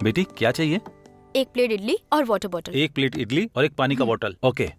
बेटी क्या चाहिए? एक प्लेट इडली और वाटर बॉटल। एक प्लेट इडली और एक पानी का बोतल। ओके।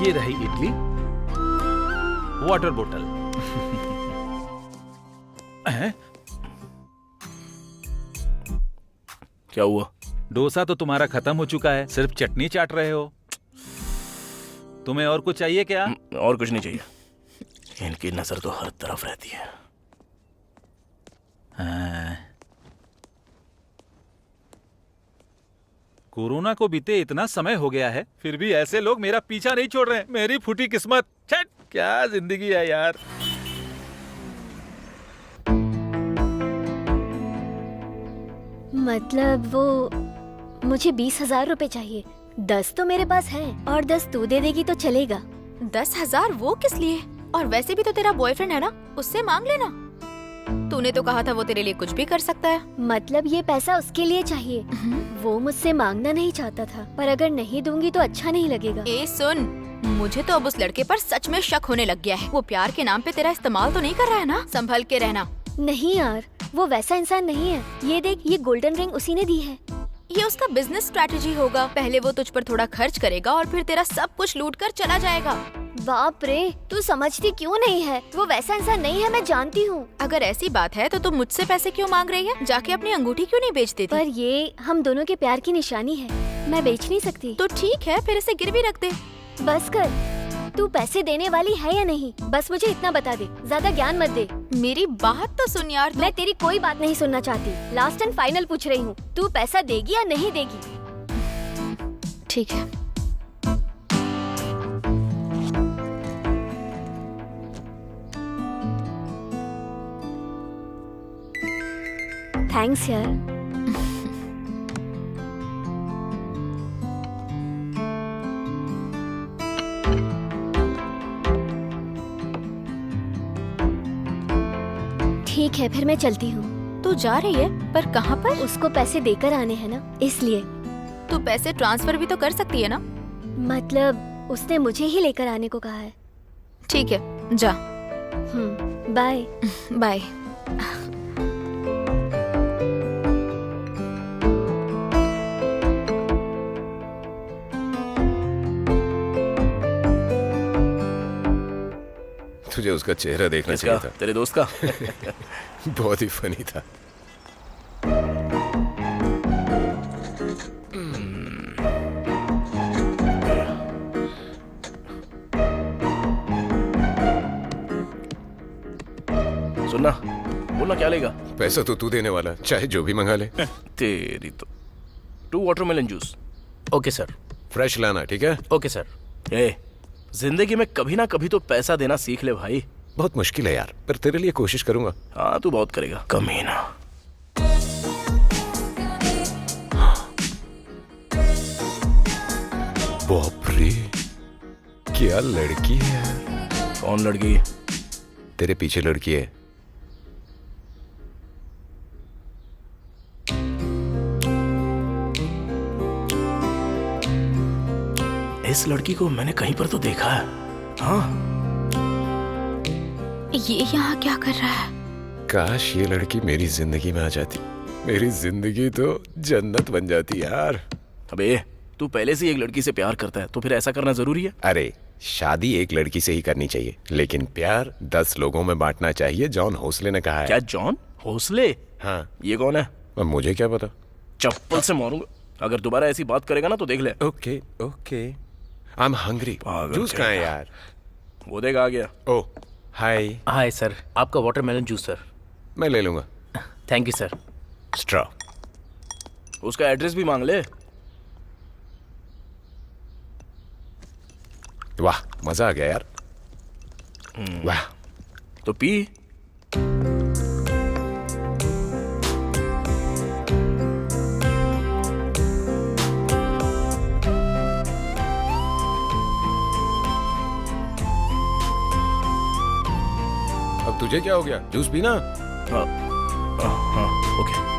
ये रही इडली, वाटर बोतल। क्या हुआ? डोसा तो तुम्हारा खत्म हो चुका है, सिर्फ चटनी चाट रहे हो। तुम्हें और कुछ चाहिए क्या? और कुछ नहीं चाहिए। इनकी नजर तो हर तरफ रहती है। कोरोना को बीते इतना समय हो गया है, फिर भी ऐसे लोग मेरा पीछा नहीं छोड़ रहे हैं। मेरी फूटी किस्मत। छट, क्या जिंदगी है यार। मतलब वो मुझे 20,000 रुपए चाहिए। 10 तो मेरे पास है और 10 तू दे देगी तो चलेगा। 10,000 वो किस लिए? और वैसे भी तो तेरा बॉयफ्रेंड है ना, उससे मांग लेना। तूने तो कहा था वो तेरे लिए कुछ भी कर सकता है। मतलब ये पैसा उसके लिए चाहिए। वो मुझसे मांगना नहीं चाहता था, पर अगर नहीं दूंगी तो अच्छा नहीं लगेगा। ए सुन, मुझे तो अब उस लड़के पर सच में शक होने लग गया है। वो प्यार के नाम पे तेरा इस्तेमाल तो नहीं कर रहा है ना? संभल के रहना। नहीं यार, वो वैसा इंसान नहीं है। ये देख, ये गोल्डन रिंग उसी ने दी है। ये उसका बिजनेस स्ट्रैटेजी होगा। पहले वो तुझ पर थोड़ा खर्च करेगा और फिर तेरा सब कुछ लूट कर चला जाएगा। बाप रे, तू समझती क्यों नहीं है? वो वैसा इंसान नहीं है, मैं जानती हूँ। अगर ऐसी बात है तो तुम मुझसे पैसे क्यों मांग रही है? जाके अपनी अंगूठी क्यों नहीं बेच देती? पर ये हम दोनों के प्यार की निशानी है, मैं बेच नहीं सकती। तो ठीक है, फिर इसे गिरवी रख दे। बस कर, तू पैसे देने वाली है या नहीं? बस मुझे इतना बता दे, ज्यादा ज्ञान मत दे। मेरी बात तो सुन यार। मैं तेरी कोई बात नहीं सुनना चाहती। लास्ट एंड फाइनल पूछ रही हूँ, तू पैसा देगी या नहीं देगी? ठीक है। थैंक्स यार। ठीक है, फिर मैं चलती हूँ। तू जा रही है? पर कहाँ पर? उसको पैसे देकर आने हैं ना, इसलिए। तू पैसे ट्रांसफर भी तो कर सकती है ना? मतलब उसने मुझे ही लेकर आने को कहा है। ठीक है, जा। बाय। बाय। तुझे उसका चेहरा देखना चाहिए था। तेरे दोस्त का। बहुत ही फनी था। सुनना, बोलना क्या लेगा? पैसा तो तू देने वाला, चाहे जो भी मंगा ले। तेरी तो। 2 watermelon juice. Okay sir. Fresh लाना, ठीक है? Okay sir. ए, जिंदगी में कभी ना कभी तो पैसा देना सीख ले भाई। बहुत मुश्किल है यार, पर तेरे लिए कोशिश करूंगा। हाँ, तू बहुत करेगा कमीना। बाप रे, क्या लड़की है। कौन लड़की? तेरे पीछे लड़की है। इस लड़की को मैंने कहीं पर तो देखा है। हाँ, ये यहाँ क्या कर रहा है? काश ये लड़की मेरी जिंदगी में आ जाती, मेरी जिंदगी तो जन्नत बन जाती यार। अबे, तू पहले से एक लड़की से प्यार करता है तो फिर ऐसा करना जरूरी है? अरे, शादी एक लड़की से ही करनी चाहिए, लेकिन प्यार 10 लोगों में बांटना चाहिए, जॉन होसले ने कहा है। क्या जॉन होसले? हाँ। ये कौन है? अब मुझे क्या पता। चप्पल से मारूंगा अगर दोबारा ऐसी बात करेगा ना तो देख ले। Okay okay. I am hungry. पागल जूस कहाँ है कहेगा। यार? वो देगा आ गया। ओह हाय, हाय सर, आपका वाटरमेलन जूस सर। मैं ले लूंगा। Thank you sir. स्ट्रॉ। उसका एड्रेस भी मांग ले। वाह मजा आ गया यार। वाह। तो पी। अब तुझे क्या हो गया? जूस पीना। हाँ, हाँ, ओके।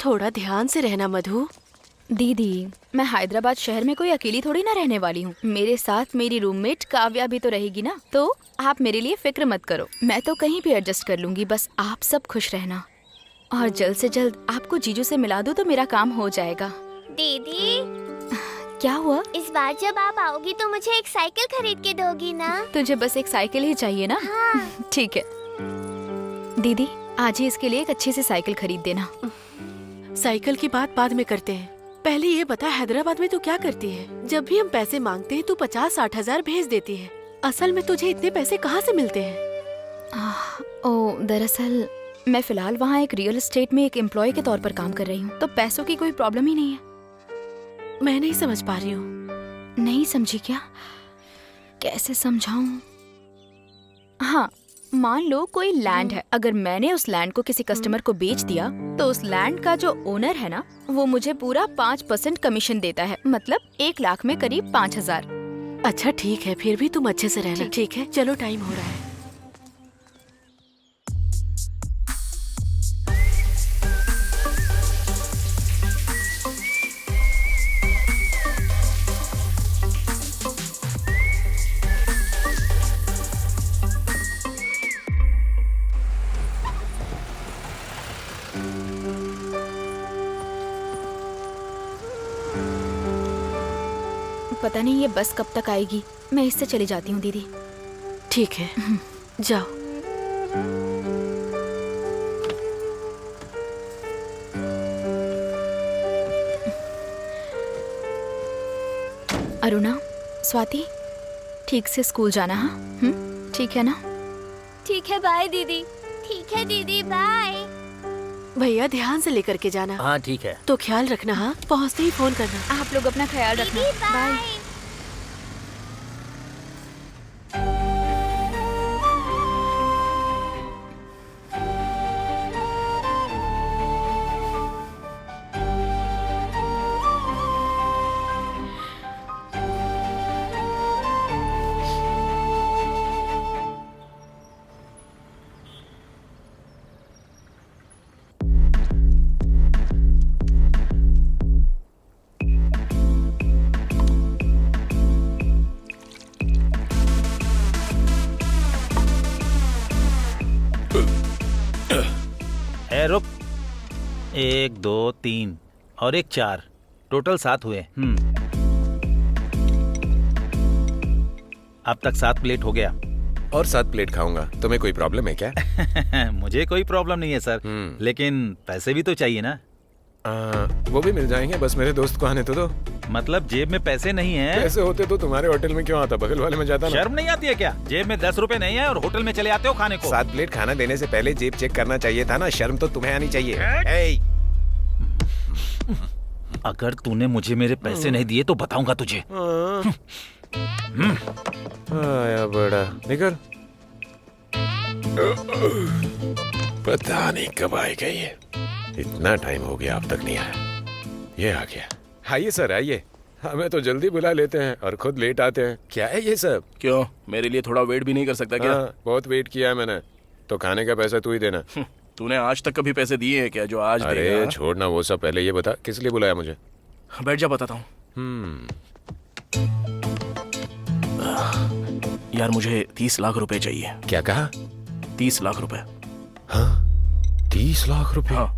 थोड़ा ध्यान से रहना मधु। दीदी मैं हैदराबाद शहर में कोई अकेली थोड़ी ना रहने वाली हूँ। मेरे साथ मेरी रूममेट काव्या भी तो रहेगी ना, तो आप मेरे लिए फिक्र मत करो। मैं तो कहीं भी एडजस्ट कर लूंगी, बस आप सब खुश रहना। और जल्द से जल्द आपको जीजू से मिला दूँ तो मेरा काम हो जाएगा। दीदी, क्या हुआ? इस बार जब आप आओगी तो मुझे एक साइकिल खरीद के दोगी ना? तुझे बस एक साइकिल ही चाहिए ना? हाँ। ठीक है दीदी, आज ही इसके लिए एक अच्छी सी साइकिल खरीद देना। साइकिल की बात बाद में करते हैं, पहले ये बता हैदराबाद में तू क्या करती है? जब भी हम पैसे मांगते हैं तू 50-60 हजार भेज देती है। असल में तुझे इतने पैसे कहाँ से मिलते हैं? दरअसल मैं फिलहाल वहाँ एक रियल एस्टेट में एक एम्प्लॉय के तौर पर काम कर रही हूँ, तो पैसों की कोई प्रॉब्लम ही नहीं है। मैं नहीं समझ पा रही हूँ। नहीं समझी क्या? कैसे समझाऊं? हाँ, मान लो कोई लैंड है। अगर मैंने उस लैंड को किसी कस्टमर को बेच दिया तो उस लैंड का जो ओनर है ना, वो मुझे पूरा 5% कमीशन देता है, मतलब 1 लाख में करीब 5,000। अच्छा ठीक है, फिर भी तुम अच्छे से रहना। ठीक है, चलो टाइम हो रहा है। पता नहीं ये बस कब तक आएगी। मैं इससे चली जाती हूँ दीदी। ठीक है, जाओ। अरुणा, स्वाति, ठीक से स्कूल जाना। हाँ ठीक है ना? ठीक है, बाय दीदी। ठीक है दीदी, बाय। भैया ध्यान से लेकर के जाना। हाँ ठीक है। तो ख्याल रखना। हाँ, पहुँचते ही फोन करना। आप लोग अपना ख्याल रखना। दीदी बाय। बाय। रुक, 1 2 3 और एक 4, टोटल 7 हुए। अब तक 7 प्लेट हो गया। और 7 प्लेट खाऊंगा। तुम्हें कोई प्रॉब्लम है क्या? मुझे कोई प्रॉब्लम नहीं है सर, लेकिन पैसे भी तो चाहिए ना। वो भी मिल जाएंगे, बस मेरे दोस्त को आने तो दो। मतलब जेब में पैसे नहीं है? पैसे होते तो तुम्हारे होटल में क्यों आता, बगल वाले में जाता ना। शर्म नहीं आती है क्या? जेब में 10 रुपए नहीं है और होटल में चले आते हो खाने को। 7 प्लेट खाना देने से पहले जेब चेक करना चाहिए था ना। शर्म तो तुम्हें आनी चाहिए। ए! अगर तूने मुझे मेरे पैसे नहीं दिए तो बताऊंगा तुझे। आया बड़ा, निकल। पता नहीं कब आएगा ये। इतना टाइम हो गया अब तक नहीं आया। ये आ गया। आइए सर आइए। हमें तो जल्दी बुला लेते हैं और खुद लेट आते हैं। क्या है ये सब? क्यों, मेरे लिए थोड़ा वेट भी नहीं कर सकता क्या? बहुत वेट किया है मैंने। तो खाने का पैसा तू ही देना। तूने आज तक कभी पैसे दिए हैं क्या जो आज अरे देगा? छोड़ना वो सब, पहले ये बता किस लिए बुलाया मुझे? बैठ जा, बताता हूँ। यार मुझे 30 लाख रुपए चाहिए। क्या कहा? 30 लाख रुपए। हाँ 30 लाख रुपए? हाँ,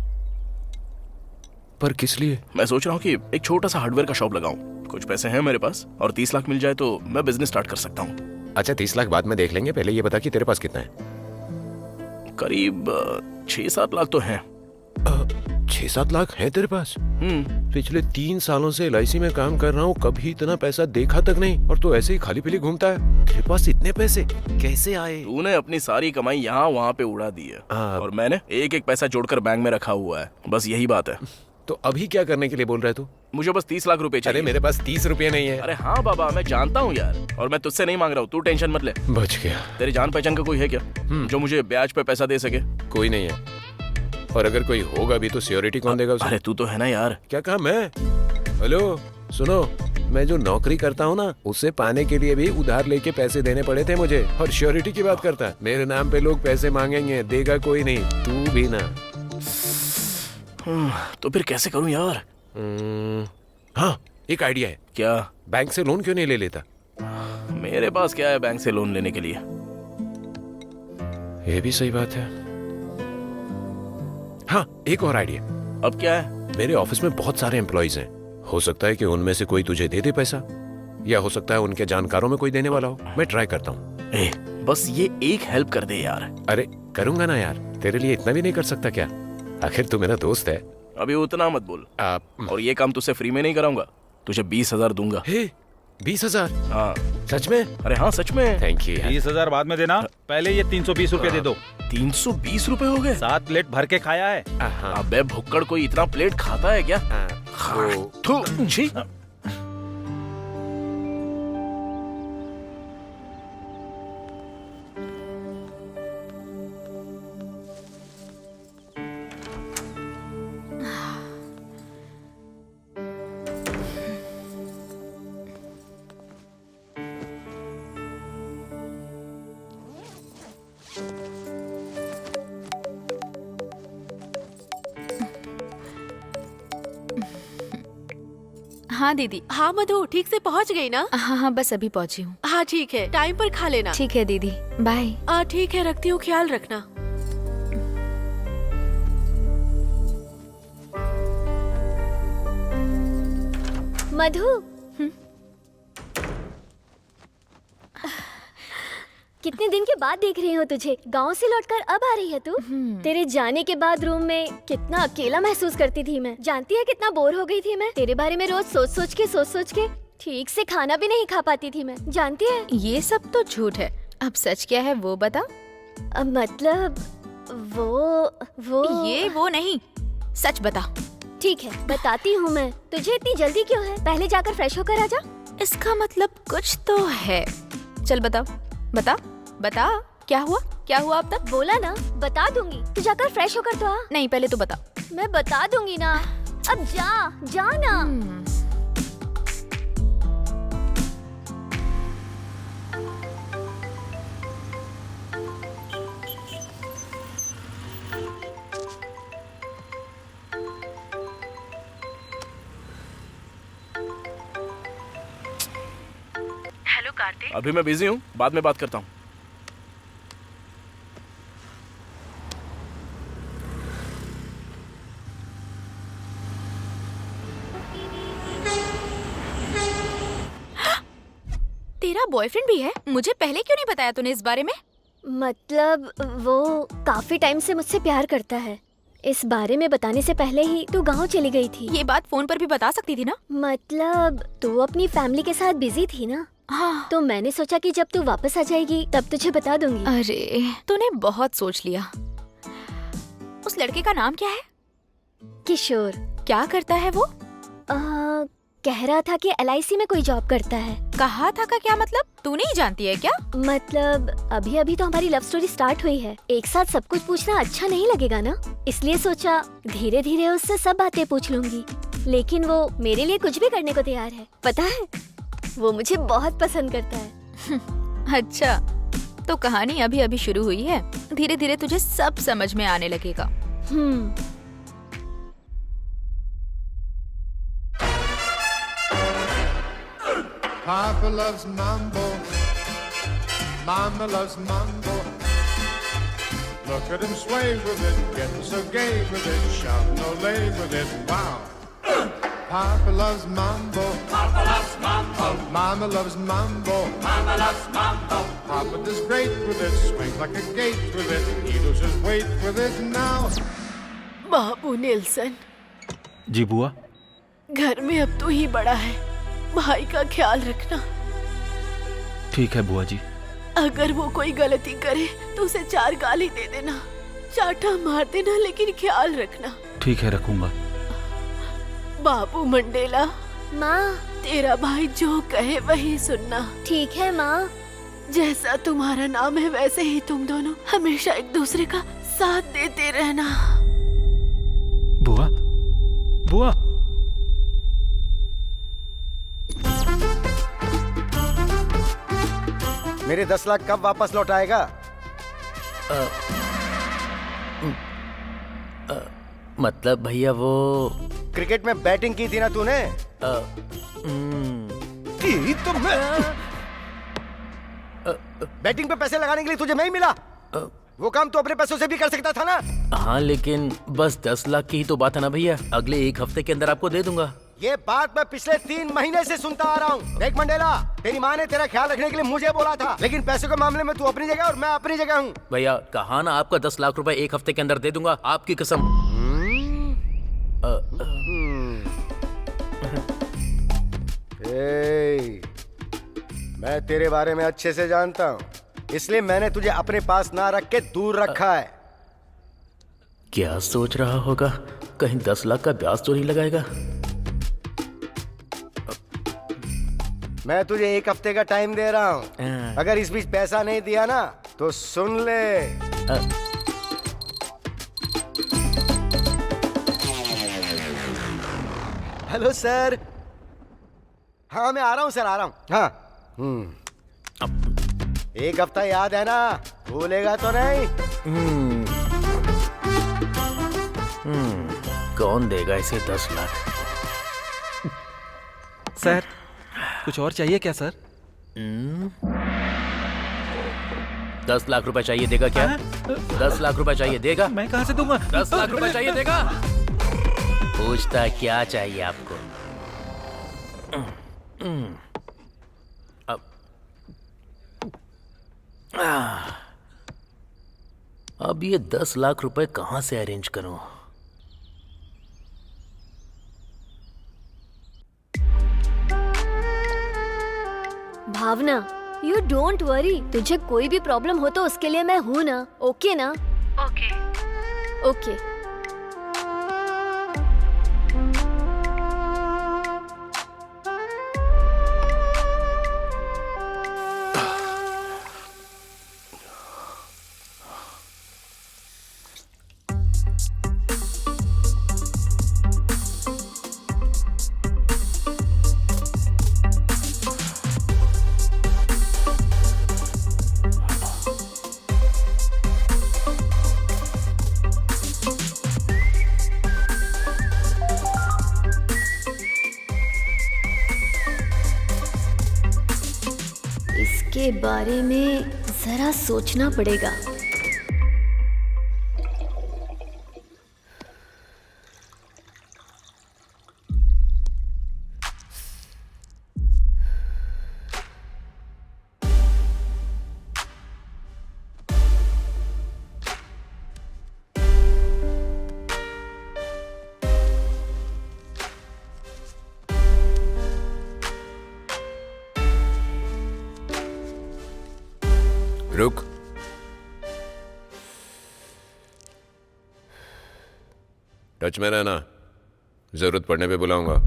पर किस लिए? मैं सोच रहा हूँ कि एक छोटा सा हार्डवेयर का शॉप लगाऊं। कुछ पैसे हैं मेरे पास और 30 लाख मिल जाए तो मैं बिजनेस स्टार्ट कर सकता हूँ। अच्छा 30 लाख बाद में देख लेंगे, पहले ये बता कि तेरे पास कितना है? करीब 6-7 लाख तो हैं। 6-7 लाख है तेरे पास? पिछले 3 सालों से LIC में काम कर रहा हूँ, कभी इतना पैसा देखा तक नहीं, और तू ऐसे ही खाली पीली घूमता है। तेरे पास इतने पैसे कैसे आए? तूने अपनी सारी कमाई यहाँ वहाँ पे उड़ा दी है, और मैंने एक एक पैसा जोड़कर बैंक में रखा हुआ है। बस यही बात है। तो अभी क्या करने के लिए बोल रहा है तू? मुझे बस 30 लाख रुपए चाहिए। अरे मेरे पास 30 रुपए नहीं है। अरे हाँ बाबा, मैं जानता हूँ यार, और मैं तुझसे नहीं मांग रहा हूँ, तू टेंशन मत ले। बच गया। तेरी जान पहचान का कोई है क्या जो मुझे ब्याज पे पैसा दे सके? कोई नहीं है, और अगर कोई होगा भी तो सिक्योरिटी कौन देगा उसे? अरे तू तो है ना यार। क्या कहा मैं? हेलो सुनो, मैं जो नौकरी करता हूँ ना, उसे पाने के लिए भी उधार लेके पैसे देने पड़े थे मुझे, और श्योरिटी की बात करता है। मेरे नाम पे लोग पैसे मांगेंगे, देगा कोई नहीं, तू भी ना। तो फिर कैसे करूँ यार? हाँ, एक आइडिया है। क्या? बैंक से लोन क्यों नहीं ले लेता? मेरे पास क्या है बैंक से लोन लेने के लिए? ये भी सही बात है। हाँ, एक और आइडिया। अब क्या है? मेरे ऑफिस में बहुत सारे एम्प्लॉइज हैं, हो सकता है कि उनमें से कोई तुझे दे दे पैसा, या हो सकता है उनके जानकारों में कोई देने वाला हो। मैं ट्राई करता हूँ। बस ये एक हेल्प कर दे यार। अरे करूंगा ना यार, तेरे लिए इतना भी नहीं कर सकता क्या? आखिर तू मेरा दोस्त है। अभी उतना मत बोल। और ये काम तुझसे फ्री में नहीं कराऊंगा, तुझे 20,000 दूंगा। 20,000? हाँ सच में? अरे हाँ सच में। Thank you. 20,000 बाद में देना, पहले ये 320 रुपए दे दो। 320 रुपए हो गए? 7 प्लेट भर के खाया है। अबे भुक्कड़, कोई इतना प्लेट खाता है क्या? थू, छी। हाँ दीदी। हाँ मधु, ठीक से पहुँच गई ना? हाँ हाँ, बस अभी पहुँची हूँ। हाँ ठीक है, टाइम पर खा लेना। ठीक है दीदी, बाय। ठीक है, रखती हूँ, ख्याल रखना। मधु, कितने दिन के बाद देख रही हूँ तुझे। गांव से लौटकर अब आ रही है तू? तेरे जाने के बाद रूम में कितना अकेला महसूस करती थी मैं। जानती है कितना बोर हो गई थी मैं। तेरे बारे में रोज सोच सोच के ठीक से खाना भी नहीं खा पाती थी मैं। जानती है? ये सब तो झूठ है, अब सच क्या है वो बता। मतलब वो ये वो नहीं, सच बता। ठीक है, बताती हूँ मैं। तुझे इतनी जल्दी क्यों है? पहले जाकर फ्रेश होकर आजा। इसका मतलब कुछ तो है। चल बता बता बता, क्या हुआ अब तक? बोला ना, बता दूंगी। तू जाकर फ्रेश होकर तो आ। नहीं, पहले तू बता। मैं बता दूंगी ना, अब जा ना। हेलो कार्तिक। अभी मैं बिजी हूँ, बाद में बात करता हूँ। तेरा बॉयफ्रेंड भी है? मुझे पहले क्यों नहीं बताया तूने इस बारे में? मतलब वो काफी टाइम से मुझसे प्यार करता है। इस बारे में बताने से पहले ही तू गांव चली गई थी। ये बात फोन पर भी बता सकती थी ना? मतलब तू अपनी फैमिली के साथ बिजी थी ना। हाँ। तो मैंने सोचा कि जब तू वापस आ जाएगी तब तुझे बता दूंगी। अरे तूने बहुत सोच लिया। उस लड़के का नाम क्या है? किशोर। क्या करता है वो? कह रहा था कि LIC में कोई जॉब करता है। कहा था का क्या मतलब? तू नहीं जानती है क्या? मतलब अभी तो हमारी लव स्टोरी स्टार्ट हुई है। एक साथ सब कुछ पूछना अच्छा नहीं लगेगा ना, इसलिए सोचा धीरे धीरे उससे सब बातें पूछ लूंगी। लेकिन वो मेरे लिए कुछ भी करने को तैयार है। पता है, वो मुझे बहुत पसंद करता है। अच्छा, तो कहानी अभी अभी शुरू हुई है, धीरे धीरे तुझे सब समझ में आने लगेगा। Papa loves mambo, Mama loves mambo. Look at him sway with it, getting so gay with it, shouting olay with it, wow. Papa loves mambo, Papa loves mambo. Mama loves mambo. Mama loves mambo. Papa does great with it, swings like a gate with it. He loses weight with it now. Babu Nelson, ji बुआ। घर में अब तू ही बड़ा है, भाई का ख्याल रखना। ठीक है बुआ जी। अगर वो कोई गलती करे तो उसे 4 गाली दे देना, चाटा मार देना, लेकिन ख्याल रखना। ठीक है, रखूंगा। बाबू मंडेला, माँ। तेरा भाई जो कहे वही सुनना। ठीक है माँ। जैसा तुम्हारा नाम है वैसे ही तुम दोनों हमेशा एक दूसरे का साथ देते रहना। बुआ, बुआ। मेरे 10 लाख कब वापस लौट आएगा? मतलब भैया वो क्रिकेट में बैटिंग की थी ना तूने? की तो मैं बैटिंग पे पैसे लगाने के लिए तुझे नहीं मिला? वो काम तो अपने पैसों से भी कर सकता था ना? हाँ, लेकिन बस 10 लाख की ही तो बात है ना भैया। अगले 1 हफ्ते के अंदर आपको दे दूंगा। ये बात मैं पिछले 3 महीने से सुनता आ रहा हूँ। देख मंडेला, तेरी माँ ने तेरा ख्याल रखने के लिए मुझे बोला था, लेकिन पैसे के मामले में तू अपनी जगह और मैं अपनी जगह हूँ। भैया कहा ना आपका 10 लाख रुपए 1 हफ्ते के अंदर दे दूंगा, आपकी कसम। मैं तेरे बारे में अच्छे से जानता हूँ, इसलिए मैंने तुझे अपने पास ना रख के दूर रखा है। क्या सोच रहा होगा, कहीं 10 लाख का ब्याज तो नहीं लगाएगा? मैं तुझे 1 हफ्ते का टाइम दे रहा हूँ। अगर इस बीच पैसा नहीं दिया ना तो सुन ले। Hello sir. हाँ मैं आ रहा हूँ सर, आ रहा हूँ। हाँ 1 हफ्ता याद है ना, भूलेगा तो नहीं? कौन देगा इसे 10 लाख? सर, कुछ और चाहिए क्या सर? 10 लाख रुपए चाहिए, देगा क्या? 10 लाख रुपए चाहिए, देगा? मैं कहाँ से दूंगा? 10 लाख रुपए चाहिए, देगा? पूछता क्या चाहिए आपको? अब ये 10 लाख रुपए कहाँ से अरेंज करूं? भावना, यू डोंट वरी। तुझे कोई भी प्रॉब्लम हो तो उसके लिए मैं हूँ ना। ओके ना? ओके। ओके। इसके बारे में जरा सोचना पड़ेगा। रुक। टच में रहना, जरूरत पड़ने पे बुलाऊंगा।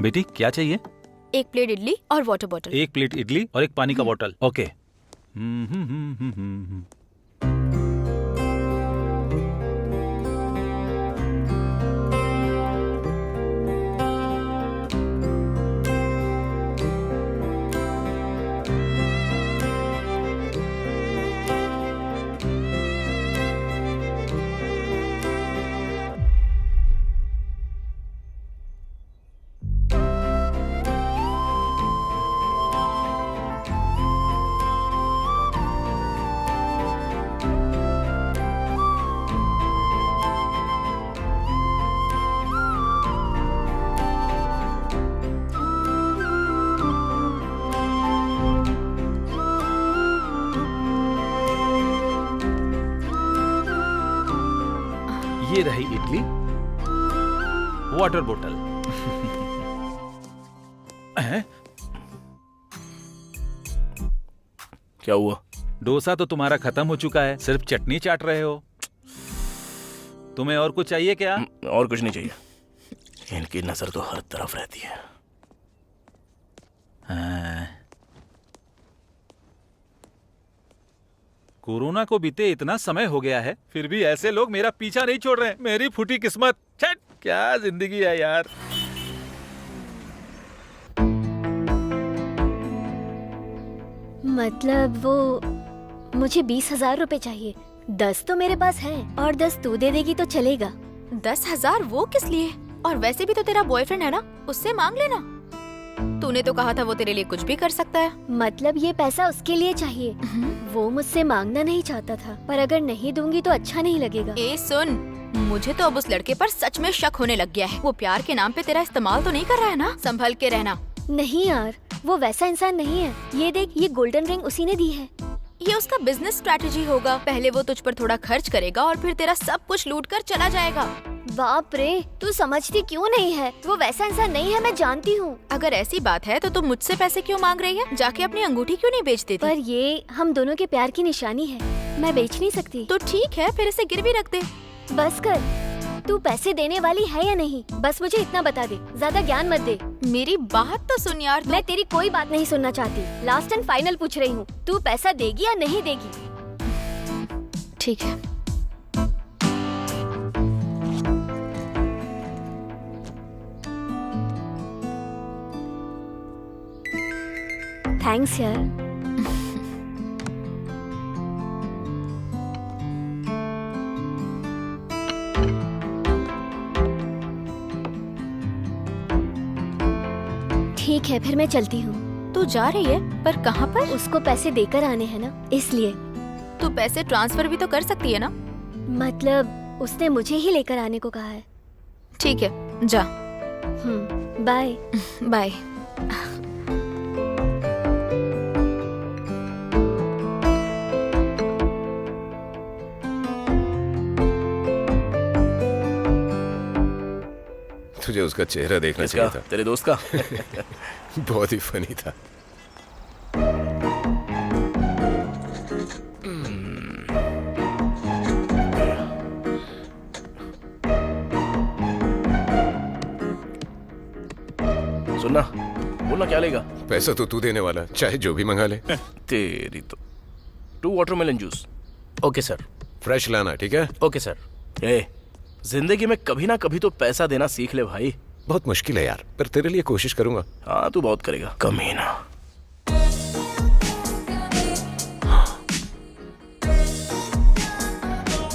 बेटी क्या चाहिए? 1 प्लेट इडली और वाटर बॉटल। 1 प्लेट इडली और 1 पानी का बॉटल। ओके। ये रही इडली, वाटर बोतल। हैं? क्या हुआ? डोसा तो तुम्हारा खत्म हो चुका है, सिर्फ चटनी चाट रहे हो। तुम्हें और कुछ चाहिए क्या? और कुछ नहीं चाहिए। इनकी नजर तो हर तरफ रहती है। हाँ। कोरोना को बीते इतना समय हो गया है, फिर भी ऐसे लोग मेरा पीछा नहीं छोड़ रहे हैं। मेरी फूटी किस्मत। छट, क्या जिंदगी है यार। मतलब वो मुझे 20,000 रुपए चाहिए। 10 तो मेरे पास है और 10 तू दे देगी तो चलेगा। 10,000 वो किस लिए? और वैसे भी तो तेरा बॉयफ्रेंड है ना, उससे मांग लेना। तूने तो कहा था वो तेरे लिए कुछ भी कर सकता है। मतलब ये पैसा उसके लिए चाहिए। वो मुझसे मांगना नहीं चाहता था, पर अगर नहीं दूंगी तो अच्छा नहीं लगेगा। ए सुन, मुझे तो अब उस लड़के पर सच में शक होने लग गया है। वो प्यार के नाम पे तेरा इस्तेमाल तो नहीं कर रहा है ना? संभल के रहना। नहीं यार, वो वैसा इंसान नहीं है। ये देख, ये गोल्डन रिंग उसी ने दी है। ये उसका बिजनेस स्ट्रैटेजी होगा। पहले वो तुझ पर थोड़ा खर्च करेगा और फिर तेरा सब कुछ लूट कर चला जाएगा। बाप रे, तू समझती क्यों नहीं है? वो वैसा इंसान नहीं है, मैं जानती हूँ। अगर ऐसी बात है तो तुम मुझसे पैसे क्यों मांग रही है? जाके अपनी अंगूठी क्यों नहीं बेच देती? पर ये हम दोनों के प्यार की निशानी है, मैं बेच नहीं सकती। तो ठीक है, फिर इसे गिरवी रख दे। बस कर, तू पैसे देने वाली है या नहीं? बस मुझे इतना बता दे, ज्यादा ज्ञान मत दे। मेरी बात तो सुन यार। मैं तेरी कोई बात नहीं सुनना चाहती। लास्ट एंड फाइनल पूछ रही हूँ, तू पैसा देगी या नहीं देगी? ठीक है। थैंक्स यार। ठीक है, फिर मैं चलती हूँ। तू जा रही है? पर कहाँ पर? उसको पैसे देकर आने हैं ना, इसलिए। तू पैसे ट्रांसफर भी तो कर सकती है ना? मतलब उसने मुझे ही लेकर आने को कहा है। ठीक है, जा। बाय। बाय। तुझे उसका चेहरा देखना चाहिए था। तेरे दोस्त का? बहुत ही फनी था। सुनना, बोलना क्या लेगा? पैसा तो तू देने वाला, चाहे जो भी मंगा ले। तेरी तो। 2 watermelon juice. Okay sir. Fresh लाना, ठीक है? Okay sir. ए, जिंदगी में कभी ना कभी तो पैसा देना सीख ले भाई। बहुत मुश्किल है यार, पर तेरे लिए कोशिश करूंगा। हाँ, तू बहुत करेगा, कमीना।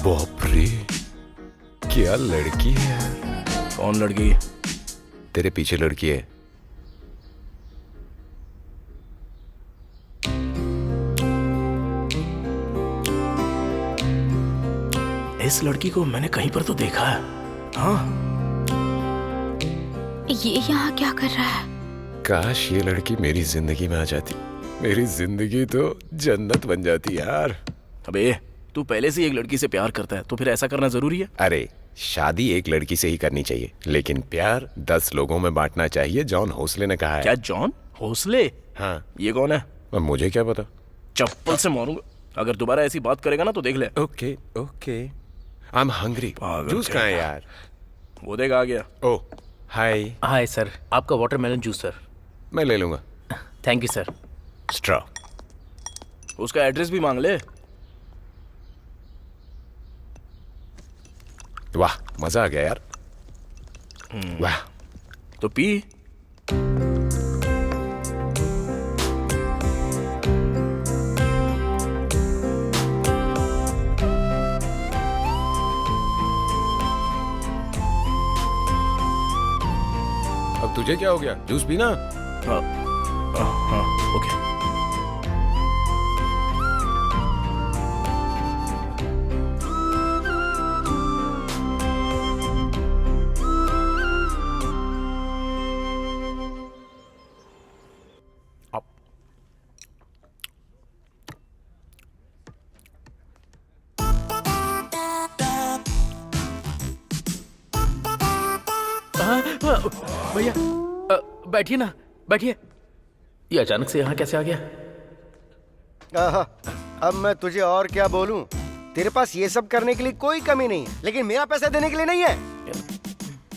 बाप रे, क्या लड़की है यार। कौन लड़की? तेरे पीछे लड़की है। इस लड़की को मैंने कहीं पर तो देखा है। हाँ, ये यहाँ क्या कर रहा है? काश ये लड़की मेरी जिंदगी में आ जाती, मेरी जिंदगी तो जन्नत बन जाती यार। अबे, तू पहले से एक लड़की से प्यार करता है तो फिर ऐसा करना जरूरी है? अरे, शादी एक लड़की से ही करनी चाहिए, लेकिन प्यार 10 लोगों में बांटना चाहिए। जॉन होसले ने कहा है। क्या जॉन होसले? हाँ। ये कौन है? अब मुझे क्या पता। चप्पल से मारूंगा अगर दोबारा ऐसी बात करेगा ना तो देख ले। Okay okay, I am hungry. Juice कहाँ है यार? वो देख, आ गया। ओह हाय। हाय सर, आपका वाटरमेलन जूस सर। मैं ले लूंगा। Thank you sir. स्ट्रॉ। उसका एड्रेस भी मांग ले। वाह, मजा आ गया यार। वाह। तो पी। अब तुझे क्या हो गया? जूस पीना। हाँ, हाँ, ओके। भैया बैठिए ना, बैठिए। ये अचानक से यहाँ कैसे आ गया? अब मैं तुझे और क्या बोलूं? तेरे पास ये सब करने के लिए कोई कमी नहीं है, लेकिन मेरा पैसा देने के लिए नहीं है।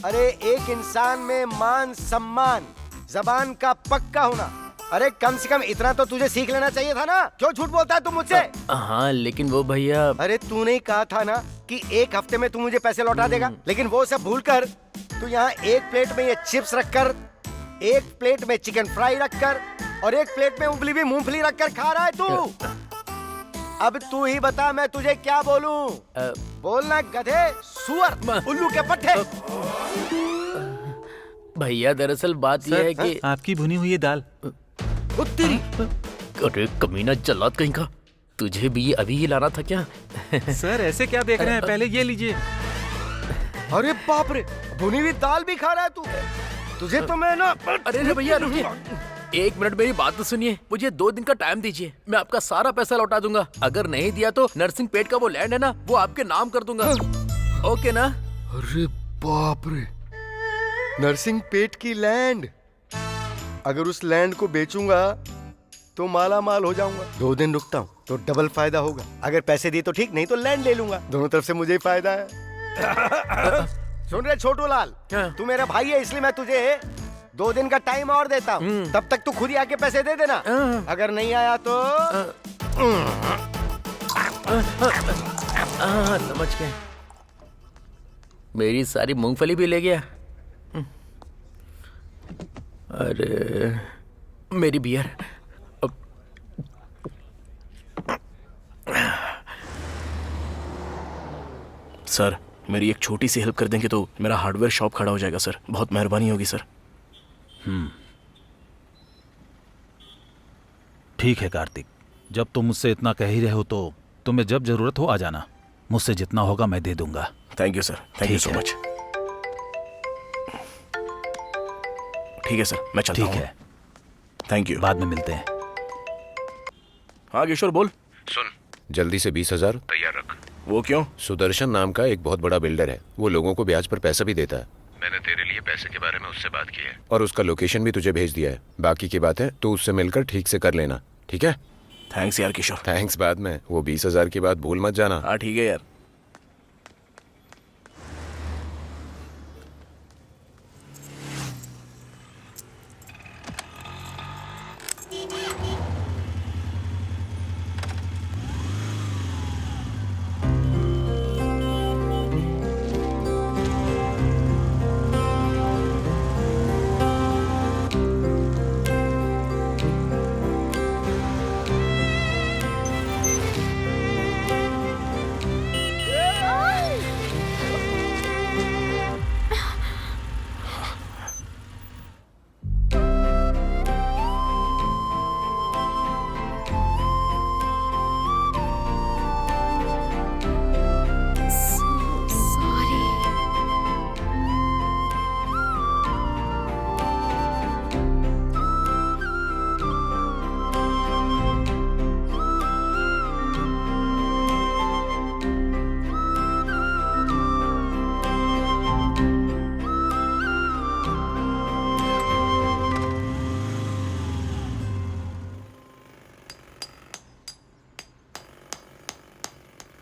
अरे एक इंसान में मान सम्मान, जबान का पक्का होना, अरे कम से कम इतना तो तुझे सीख लेना चाहिए था ना। क्यों झूठ बोलता है तू मुझसे? हाँ लेकिन वो भैया। अरे तूने ही कहा था ना कि एक हफ्ते में तू मुझे पैसे लौटा देगा, लेकिन वो सब भूल कर तू यहाँ एक प्लेट में ये चिप्स रखकर, एक प्लेट में चिकन फ्राई रखकर और एक प्लेट में उबली हुई मूंगफली रखकर खा रहा है तू। अब तू ही बता मैं तुझे क्या बोलूं? बोलना गधे, सुअर, उल्लू के पट्टे। भैया दरअसल बात यह है कि आपकी भुनी हुई ये दाल। अरे कमीना जल्लाद कहीं का, तुझे भी अभी ही लाना था क्या? सर ऐसे क्या देख रहे हैं, पहले ये लीजिए। अरे बाप रे, भुनी हुई दाल भी खा रहा है तू। तुझे तो मैं ना। अरे भैया रुकिए, 1 मिनट मेरी बात तो सुनिए। मुझे 2 दिन का टाइम दीजिए, मैं आपका सारा पैसा लौटा दूंगा। अगर नहीं दिया तो नरसिंह पेट का वो लैंड है ना, वो आपके नाम कर दूंगा। ओके ना? अरे बाप रे, नरसिंह पेट की लैंड। अगर उस लैंड को बेचूंगा तो माला माल हो जाऊंगा। 2 दिन रुकता हूँ तो डबल फायदा होगा। अगर पैसे दिए तो ठीक, नहीं तो लैंड ले लूंगा। दोनों तरफ से मुझे ही फायदा है। सुन रहे छोटू लाल, तू मेरा भाई है इसलिए मैं तुझे 2 दिन का टाइम और देता हूँ। तब तक तू खुद ही आके पैसे दे देना। अगर नहीं आया तो समझ गए। मेरी सारी मूंगफली भी ले गया। अरे मेरी बियर। सर मेरी एक छोटी सी हेल्प कर देंगे तो मेरा हार्डवेयर शॉप खड़ा हो जाएगा सर। बहुत मेहरबानी होगी सर। ठीक है कार्तिक, जब तुम मुझसे इतना कह ही रहे हो तो तुम्हें जब जरूरत हो आ जाना। मुझसे जितना होगा मैं दे दूंगा। Thank you sir, thank you so much. ठीक है सर, मैं चलता हूँ। ठीक है, थैंक यू। बाद में मिलते हैं। हाँ किशोर बोल। सुन, जल्दी से 20,000 तैयार रख। वो क्यों? सुदर्शन नाम का एक बहुत बड़ा बिल्डर है, वो लोगों को ब्याज पर पैसा भी देता है। मैंने तेरे लिए पैसे के बारे में उससे बात की है और उसका लोकेशन भी तुझे भेज दिया है। बाकी की बात है तू उससे मिलकर ठीक से कर लेना, ठीक है? थैंक्स यार किशोर। थैंक्स बाद में, वो 20,000 की बात भूल मत जाना। हाँ ठीक है यार।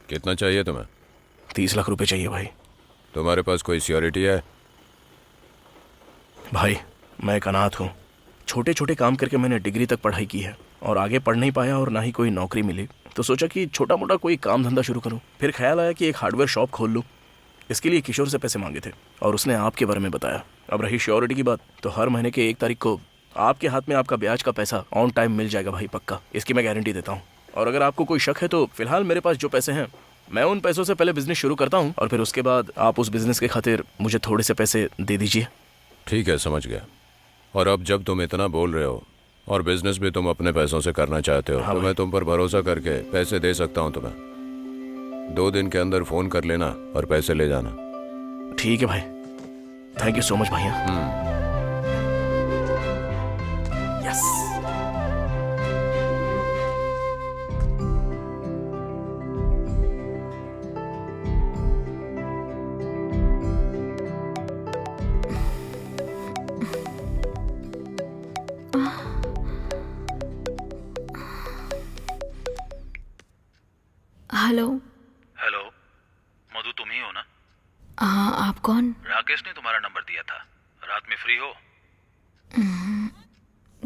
कितना चाहिए तुम्हें? 30 लाख रुपए चाहिए भाई। तुम्हारे पास कोई सिक्योरिटी है? भाई मैं एक अनाथ हूँ। छोटे छोटे काम करके मैंने डिग्री तक पढ़ाई की है और आगे पढ़ नहीं पाया और ना ही कोई नौकरी मिली, तो सोचा कि छोटा मोटा कोई काम धंधा शुरू करूँ। फिर ख्याल आया कि एक हार्डवेयर शॉप खोल लूँ। इसके लिए किशोर से पैसे मांगे थे और उसने आपके बारे में बताया। अब रही श्योरिटी की बात, तो हर महीने के 1 तारीख को आपके हाथ में आपका ब्याज का पैसा ऑन टाइम मिल जाएगा भाई, पक्का। इसकी मैं गारंटी देता हूँ। और अगर आपको कोई शक है तो फिलहाल मेरे पास जो पैसे हैं मैं उन पैसों से पहले बिजनेस शुरू करता हूँ और फिर उसके बाद आप उस बिजनेस के खातिर मुझे थोड़े से पैसे दे दीजिए। ठीक है, समझ गया। और अब जब तुम इतना बोल रहे हो और बिजनेस भी तुम अपने पैसों से करना चाहते हो, तो मैं तुम पर भरोसा करके पैसे दे सकता हूँ तुम्हें। 2 दिन के अंदर फोन कर लेना और पैसे ले जाना। ठीक है भाई, थैंक यू सो मच भैया। यस। हेलो। हेलो, मधु तुम ही हो ना? हाँ, आप कौन? राकेश ने तुम्हारा नंबर दिया था। रात में फ्री हो?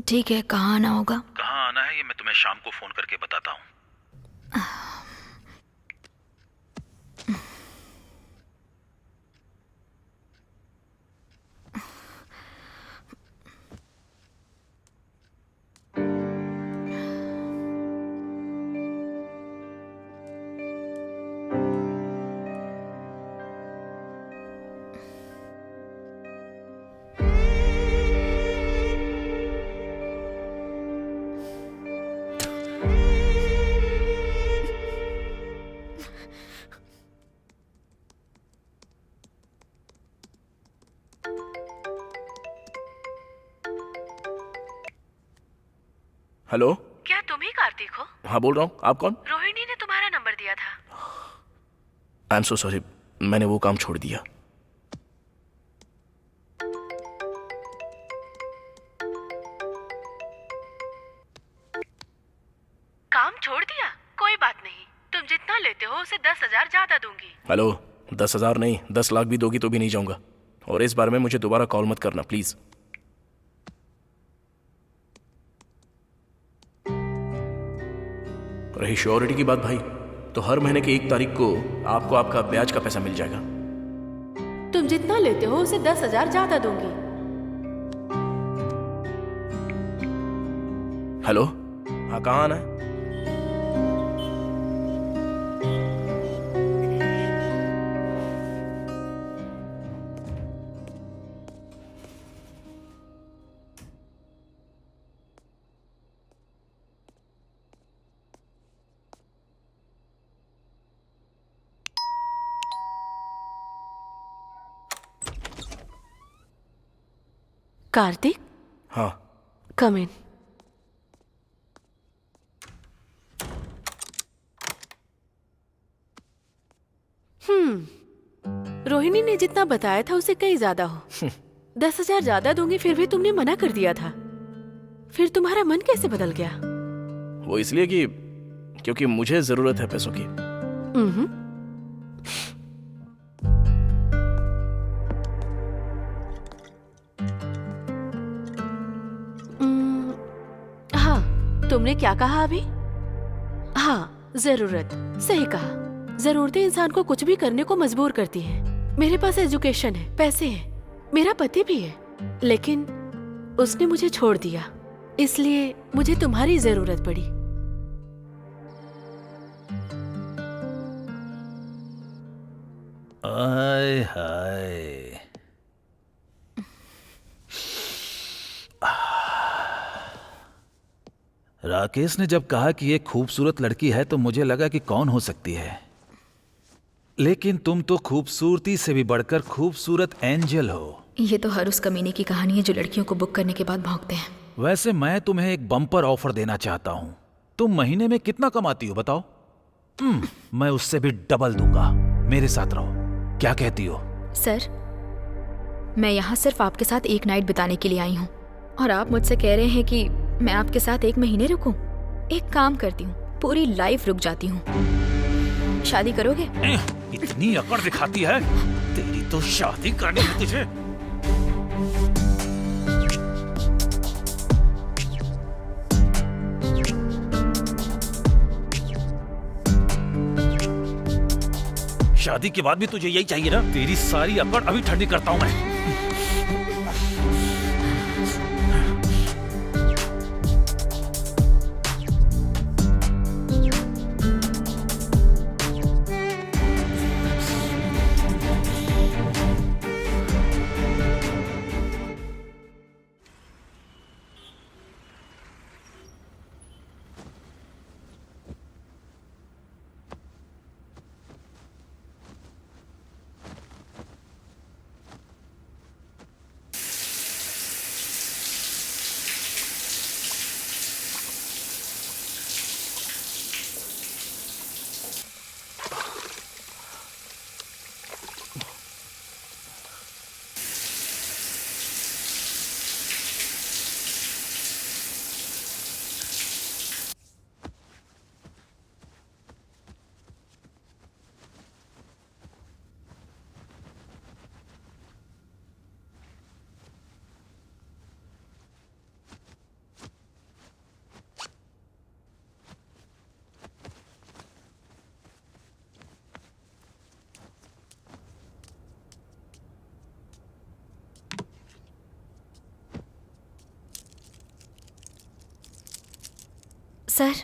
ठीक है, कहाँ आना होगा? कहाँ आना है ये मैं तुम्हें शाम को फोन करके बताता हूँ। हेलो। क्या तुम ही कार्तिक हो? हाँ बोल रहा हूँ, आप कौन? रोहिणी ने तुम्हारा नंबर दिया था। आई एम सो सॉरी, मैंने वो काम छोड़ दिया। काम छोड़ दिया? कोई बात नहीं, तुम जितना लेते हो उसे 10,000 ज्यादा दूंगी। हेलो, 10,000 नहीं 10 लाख भी दोगी तो भी नहीं जाऊंगा। और इस बारे में मुझे दोबारा कॉल मत करना प्लीज। रही श्योरिटी की बात भाई, तो हर महीने की 1 तारीख को आपको आपका ब्याज का पैसा मिल जाएगा। तुम जितना लेते हो उसे 10,000 ज्यादा दूंगी। हेलो, हाँ कहाँ आना है? कार्तिक, हाँ। कम इन। रोहिणी ने जितना बताया था उससे कहीं ज्यादा हो। 10,000 ज्यादा दूंगी फिर भी तुमने मना कर दिया था। फिर तुम्हारा मन कैसे बदल गया? वो इसलिए कि क्योंकि मुझे जरूरत है पैसों की। हाँ, तुमने क्या कहा अभी? हाँ, जरूरत, सही कहा। जरूरतें इंसान को कुछ भी करने को मजबूर करती हैं। मेरे पास एजुकेशन है, पैसे हैं, मेरा पति भी है, लेकिन उसने मुझे छोड़ दिया, इसलिए मुझे तुम्हारी जरूरत पड़ी। आय हाय, राकेश ने जब कहा कि ये खूबसूरत लड़की है तो मुझे लगा कि कौन हो सकती है, लेकिन तुम तो खूबसूरती से भी बढ़कर खूबसूरत एंजल हो। ये तो हर उस कमीने की कहानी है जो लड़कियों को बुक करने के बाद भौंकते हैं। वैसे मैं तुम्हें एक बम्पर ऑफर देना चाहता हूँ। तुम महीने में कितना कमाती हो बताओ? मैं उससे भी डबल दूंगा। मेरे साथ रहो, क्या कहती हो? सर, मैं यहाँ सिर्फ आपके साथ एक नाइट बिताने के लिए आई हूँ और आप मुझसे कह रहे हैं कि मैं आपके साथ 1 महीने रुकूं? एक काम करती हूँ, पूरी लाइफ रुक जाती हूँ। शादी करोगे? इतनी अकड़ दिखाती है, तेरी तो शादी करनी है तुझे। शादी के बाद भी तुझे यही चाहिए ना? तेरी सारी अकड़ अभी ठंडी करता हूं मैं। Sir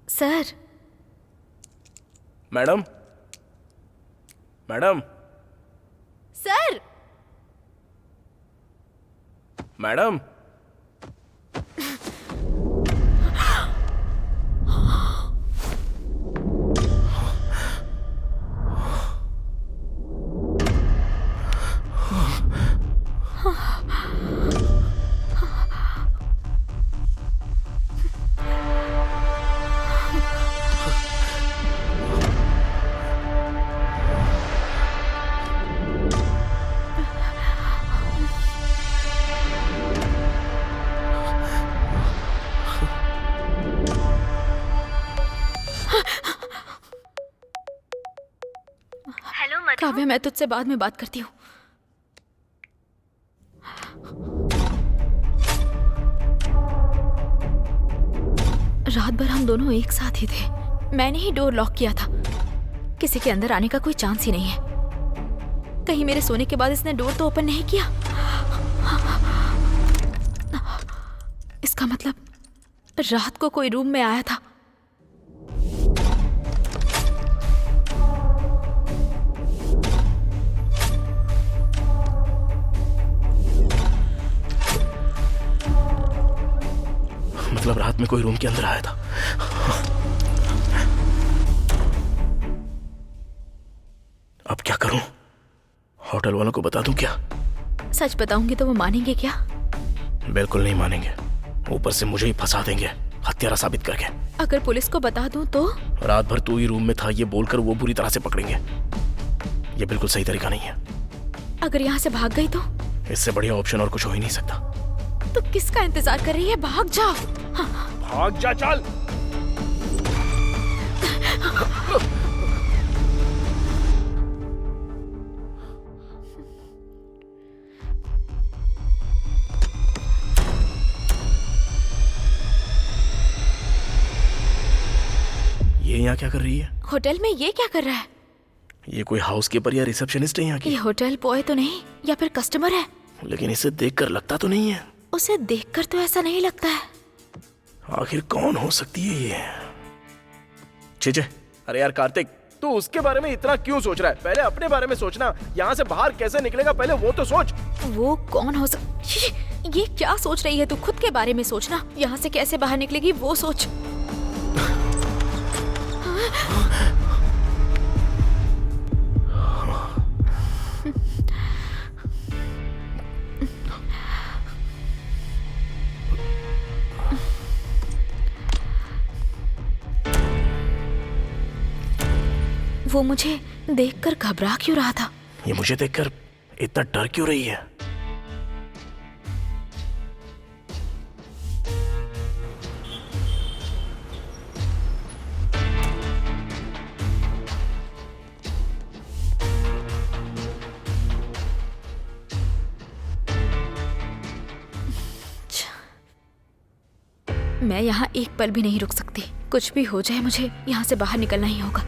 sir madam, madam, sir madam. Kavya, मैं तुझसे बाद में बात करती हूँ। रात भर हम दोनों एक साथ ही थे। मैंने ही डोर लॉक किया था। किसी के अंदर आने का कोई चांस ही नहीं है। कहीं मेरे सोने के बाद इसने डोर तो ओपन नहीं किया। इसका मतलब रात को कोई रूम में आया था। मतलब रात में कोई रूम के अंदर आया था। अब क्या करूं? होटल वालों को बता दूं क्या? सच बताऊंगी तो वो मानेंगे क्या? बिल्कुल नहीं मानेंगे। ऊपर से मुझे ही फंसा देंगे हत्यारा साबित करके। अगर पुलिस को बता दूं तो? रात भर तू ही रूम में था ये बोलकर वो बुरी तरह से पकड़ेंगे। ये बिल्कुल सही तरीका नहीं है। अगर यहाँ से भाग गई तो? इससे बढ़िया ऑप्शन और कुछ हो ही नहीं सकता। तो किसका इंतजार कर रही है? भाग जा। भाग जा, चल। ये यहाँ क्या कर रही है? होटल में ये क्या कर रहा है? ये कोई हाउसकीपर या रिसेप्शनिस्ट है यहाँ की? ये होटल बॉय तो नहीं, या फिर कस्टमर है? लेकिन इसे देखकर लगता तो नहीं है। उसे देखकर तो ऐसा नहीं लगता है। आखिर कौन हो सकती है ये? चीजे, अरे यार कार्तिक, तू उसके बारे में इतना क्यों सोच रहा है? पहले अपने बारे में सोचना। यहाँ से बाहर कैसे निकलेगा पहले वो तो सोच। वो कौन हो ये क्या सोच रही है तू? खुद के बारे में सोचना। यहाँ से कैसे बाहर निकलेगी वो सोच। वो मुझे देखकर घबरा क्यों रहा था? ये मुझे देखकर इतना डर क्यों रही है? मैं यहाँ एक पल भी नहीं रुक सकती। कुछ भी हो जाए मुझे यहाँ से बाहर निकलना ही होगा।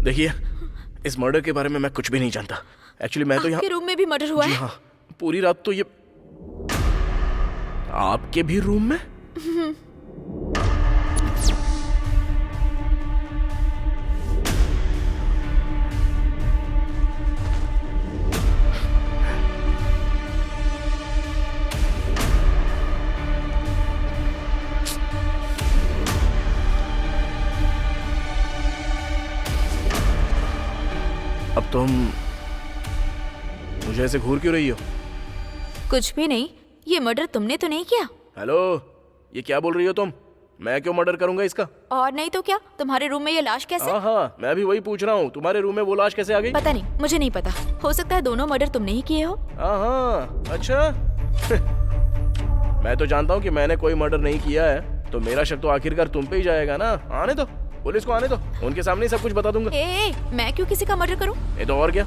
देखिए, इस मर्डर के बारे में मैं कुछ भी नहीं जानता। एक्चुअली मैं तो यहाँ। आपके रूम में भी मर्डर हुआ है? हाँ, पूरी रात तो ये। आपके भी रूम में? अब तुम मुझे ऐसे घूर क्यों रही हो? कुछ भी नहीं। ये मर्डर तुमने तो नहीं किया? हेलो, ये क्या बोल रही हो तुम? मैं क्यों मर्डर करूंगा इसका? और नहीं तो क्या? तुम्हारे रूम में ये लाश कैसे? हाँ, मैं भी वही पूछ रहा हूँ। तुम्हारे रूम में वो लाश कैसे आ गई? पता नहीं, मुझे नहीं पता। हो सकता है दोनों मर्डर तुमने ही किए हो। हाँ, अच्छा। मैं तो जानता हूँ कि मैंने कोई मर्डर नहीं किया है, तो मेरा शक तो आखिरकार तुम पे ही जाएगा ना। आने दो, पुलिस को आने दो, उनके सामने ही सब कुछ बता दूंगा। ए, मैं क्यों किसी का मर्डर करूं? ये तो और क्या,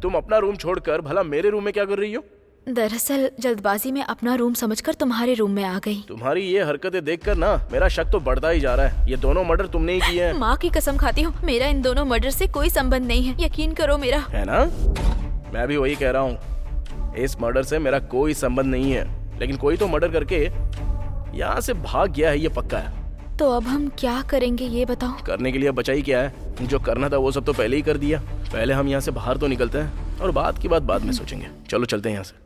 तुम अपना रूम छोड़कर भला मेरे रूम में क्या कर रही हो? दरअसल जल्दबाजी में अपना रूम समझकर तुम्हारे रूम में आ गई। तुम्हारी ये हरकतें देखकर ना मेरा शक तो बढ़ता ही जा रहा है। ये दोनों मर्डर तुमने ही किए हैं। माँ की कसम खाती हूँ, मेरा इन दोनों मर्डर से कोई संबंध नहीं है, यकीन करो मेरा। है ना? मैं भी वही कह रहा हूँ, इस मर्डर से मेरा कोई संबंध नहीं है, लेकिन कोई तो मर्डर करके यहाँ से भाग गया है, ये पक्का है। तो अब हम क्या करेंगे ये बताओ। करने के लिए बचा ही क्या है? जो करना था वो सब तो पहले ही कर दिया। पहले हम यहाँ से बाहर तो निकलते हैं और बात की बात बाद में सोचेंगे। चलो चलते हैं यहाँ से।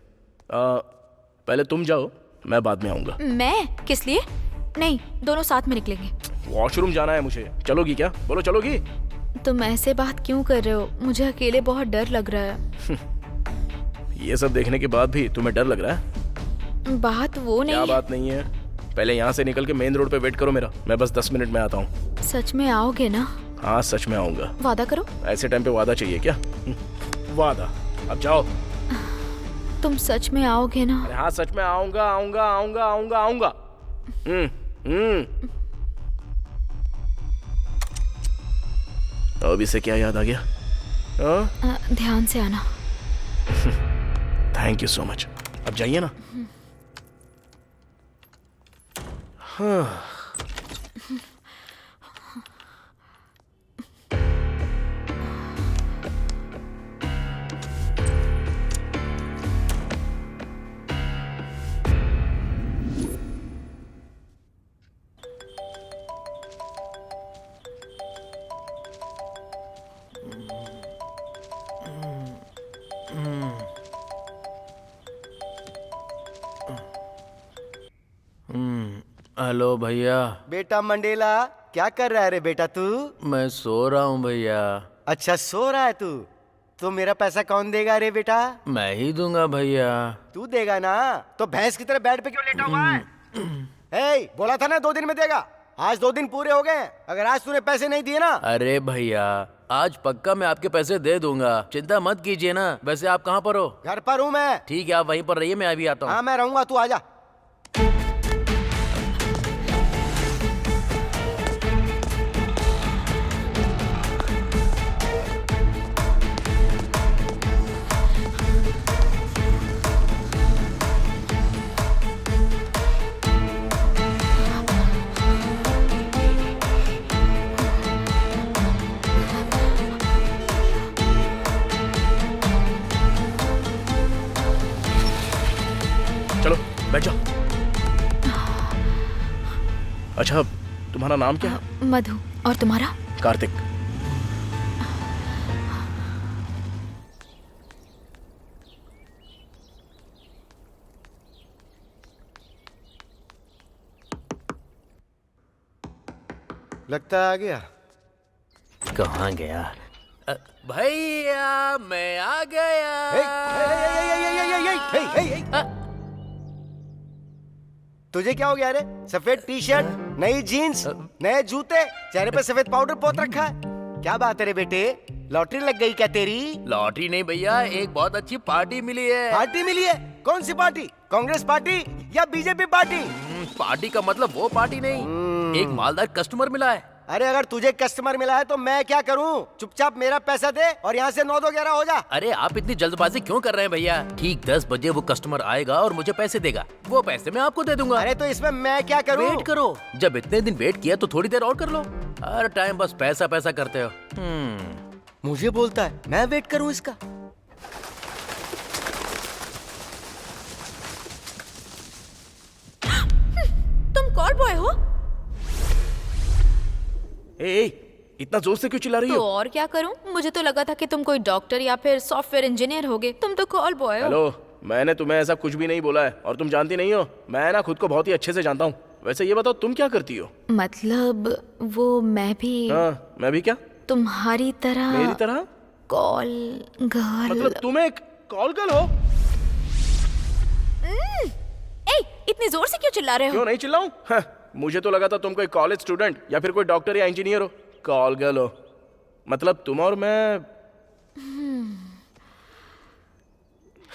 पहले तुम जाओ, मैं बाद में आऊंगा। मैं? किस लिए? नहीं, दोनों साथ में निकलेंगे। वॉशरूम जाना है मुझे। चलोगी क्या? बोलो चलोगी? तुम ऐसे बात क्यों कर रहे हो? मुझे अकेले बहुत डर लग रहा है। ये सब देखने के बाद भी तुम्हें डर लग रहा है? बात वो नहीं। क्या बात नहीं है? पहले यहाँ से निकल के मेन रोड पे वेट करो मेरा, मैं बस 10 मिनट में आता हूँ। सच में आओगे ना? हाँ सच में आऊंगा। वादा करो। ऐसे टाइम पे वादा चाहिए क्या? वादा। अब जाओ। तुम सच में आओगे ना? अरे हाँ सच में आऊंगा आऊंगा आऊंगा आऊंगा आऊंगा। अब इसे क्या याद आ गया? ध्यान से आना। Thank you so much. अब जाइए ना। हाँ। हेलो भैया। बेटा मंडेला, क्या कर रहा है रे बेटा तू? मैं सो रहा हूँ भैया। अच्छा सो रहा है तू? तो मेरा पैसा कौन देगा रे बेटा? मैं ही दूंगा भैया। तू देगा ना? तो भैंस की तरह बेड पे क्यों लेटा हुआ है? हे, बोला था ना 2 दिन में देगा। आज 2 दिन पूरे हो गए। अगर आज तूने पैसे नहीं दिए ना। अरे भैया, आज पक्का मैं आपके पैसे दे दूंगा, चिंता मत कीजिए ना। वैसे आप कहाँ पर हो? घर पर हूँ मैं। ठीक है, आप वहीं पर रहिए, मैं अभी आता हूँ। हाँ मैं रहूंगा, तू आजा। चलो बैठ जाओ। अच्छा तुम्हारा नाम क्या है? मधु। और तुम्हारा? कार्तिक। लगता है आ गया। कहाँ गया? भैया मैं आ गया। तुझे क्या हो गया रे? सफेद टी शर्ट, नई जीन्स, नए जूते, चेहरे पे सफेद पाउडर पोत रखा है। क्या बात है रे बेटे? लॉटरी लग गई क्या तेरी? लॉटरी नहीं भैया, एक बहुत अच्छी पार्टी मिली है। पार्टी मिली है? कौन सी पार्टी? कांग्रेस पार्टी या बीजेपी पार्टी? पार्टी का मतलब वो पार्टी नहीं, एक मालदार कस्टमर मिला है। अरे अगर तुझे कस्टमर मिला है तो मैं क्या करूं? चुपचाप मेरा पैसा दे और यहाँ से 9-2-11 हो जा। अरे आप इतनी जल्दबाजी क्यों कर रहे हैं भैया? ठीक 10 बजे वो कस्टमर आएगा और मुझे पैसे देगा, वो पैसे मैं आपको दे दूंगा। अरे तो इसमें मैं क्या करूं? वेट करो, जब इतने दिन वेट किया तो थोड़ी देर और कर लो। हर टाइम बस पैसा पैसा करते हो। मुझे बोलता है मैं वेट करूं इसका। तुम कॉल बॉय हो? ए, इतना जोर से क्यों चिल्ला रही तो हो? और क्या करूं? मुझे तो लगा था कि तुम कोई डॉक्टर या फिर सॉफ्टवेयर इंजीनियर होगे। तुम तो कॉल बॉय हो। हेलो, मैंने तुम्हें ऐसा कुछ भी नहीं बोला है और तुम जानती नहीं हो, मैं ना खुद को बहुत ही अच्छे से जानता हूँ। वैसे ये बताओ तुम क्या करती हो? मतलब वो मैं भी। हाँ, मैं भी क्या? तुम्हारी तरह। मेरी तरह? Call girl. मतलब तुम एक कॉल गर्ल हो? इतनी जोर से क्यों चिल्ला रहे हो? क्यों नहीं चिल्लाऊं? हाँ, मुझे तो लगा था तुम कोई कॉलेज स्टूडेंट या फिर कोई डॉक्टर या इंजीनियर हो। कॉल गर्ल हो मतलब तुम और मैं।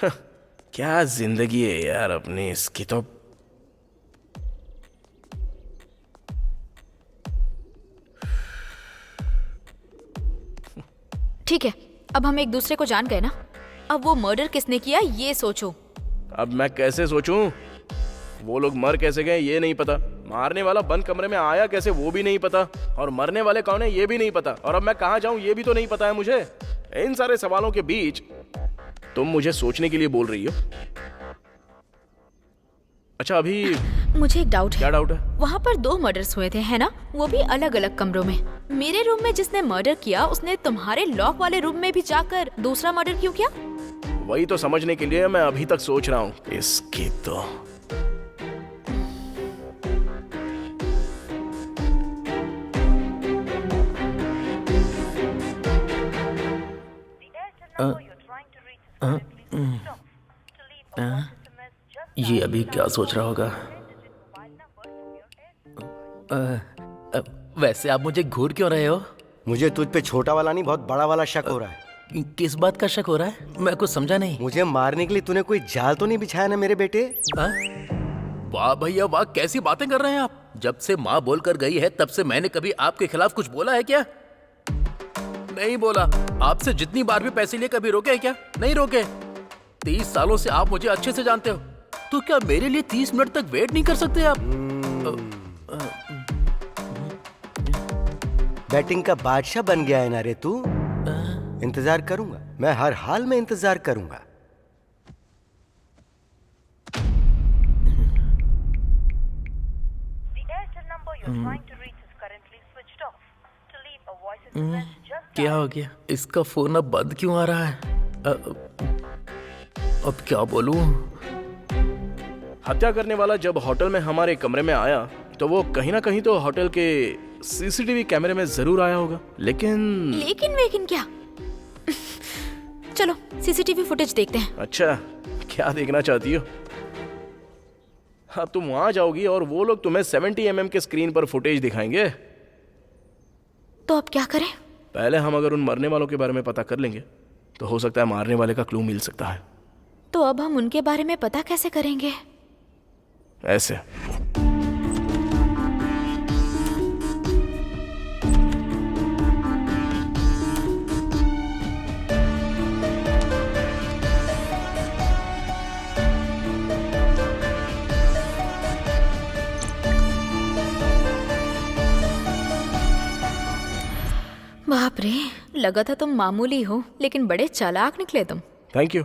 क्या जिंदगी है यार अपनी, इसकी तो। ठीक है, अब हम एक दूसरे को जान गए ना। अब वो मर्डर किसने किया ये सोचो। अब मैं कैसे सोचूं? वो लोग मर कैसे गए ये नहीं पता, मारने वाला बंद कमरे में आया कैसे वो भी नहीं पता, और मरने वाले कौन है ये भी नहीं पता, और अब मैं कहाँ जाऊं ये भी तो नहीं पता है मुझे। इन सारे सवालों के बीच तुम मुझे सोचने के लिए बोल रही हो। अच्छा अभी मुझे एक डाउट क्या है। डाउट है? वहाँ पर 2 मर्डर्स हुए थे है ना, वो भी अलग अलग कमरों में। मेरे रूम में जिसने मर्डर किया उसने तुम्हारे लॉक वाले रूम में भी जाकर दूसरा मर्डर क्यों किया? वही तो समझने के लिए मैं अभी तक सोच रहा हूँ। इसकी तो ये अभी क्या सोच रहा होगा? वैसे आप मुझे घूर क्यों रहे हो? मुझे तुझ पे छोटा वाला नहीं, बहुत बड़ा वाला शक हो रहा है। किस बात का शक हो रहा है? मैं कुछ समझा नहीं। मुझे मारने के लिए तूने कोई जाल तो नहीं बिछाया ना मेरे बेटे? वाह भैया वाह, कैसी बातें कर रहे हैं आप। जब से माँ बोलकर गई है तब से मैंने कभी आपके खिलाफ कुछ बोला है क्या? नहीं बोला। आपसे जितनी बार भी पैसे लिए कभी रोके क्या? नहीं रोके। 30 सालों से आप मुझे अच्छे से जानते हो, तो क्या मेरे लिए 30 मिनट तक वेट नहीं कर सकते आप? बैटिंग का बादशाह बन गया है ना रे तू। इंतजार करूंगा, मैं हर हाल में इंतजार करूंगा। क्या हो गया? इसका फोन अब बंद क्यों आ रहा है? अब क्या बोलूं? हत्या करने वाला जब होटल में हमारे कमरे में आया तो वो कहीं ना कहीं तो होटल के सीसीटीवी कैमरे में जरूर आया होगा। लेकिन क्या? चलो सीसीटीवी फुटेज देखते हैं। अच्छा, क्या देखना चाहती हो? हाँ, तुम वहां जाओगी और वो लोग तुम्हें 70 mm के स्क्रीन पर फुटेज दिखाएंगे। तो अब क्या करें? पहले हम अगर उन मरने वालों के बारे में पता कर लेंगे तो हो सकता है मारने वाले का क्लू मिल सकता है। तो अब हम उनके बारे में पता कैसे करेंगे? ऐसे बाप रे, लगा था तुम मामूली हो लेकिन बड़े चालाक निकले तुम। Thank you.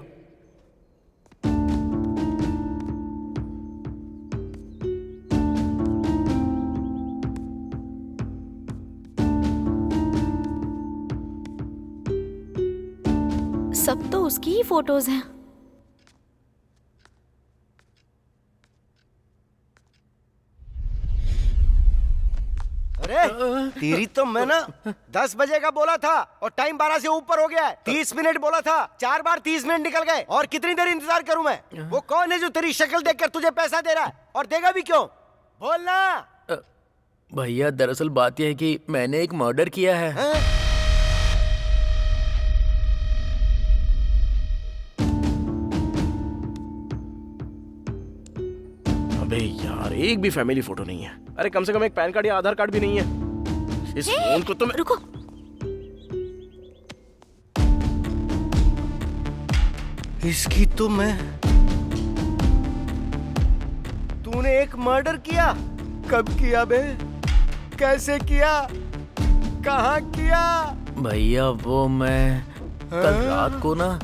सब तो उसकी ही फोटोज हैं। अरे तेरी तो मैं ना 10 बजे का बोला था और टाइम 12 से ऊपर हो गया है। 30 मिनट बोला था, 4 बार 30 मिनट निकल गए। और कितनी देर इंतजार करूं मैं? वो कौन है जो तेरी शक्ल देखकर तुझे पैसा दे रहा है, और देगा भी क्यों? बोलना। भैया दरअसल बात यह है कि मैंने एक मर्डर किया है। अबे यार, एक भी फैमिली फोटो नहीं है। अरे कम से कम एक पैन कार्ड या आधार कार्ड भी नहीं है। इस फोन को तुम रुको। इसकी तो मैं। तूने एक मर्डर किया? कब किया बे? कैसे किया? कहाँ किया? भैया वो मैं कल रात को ना।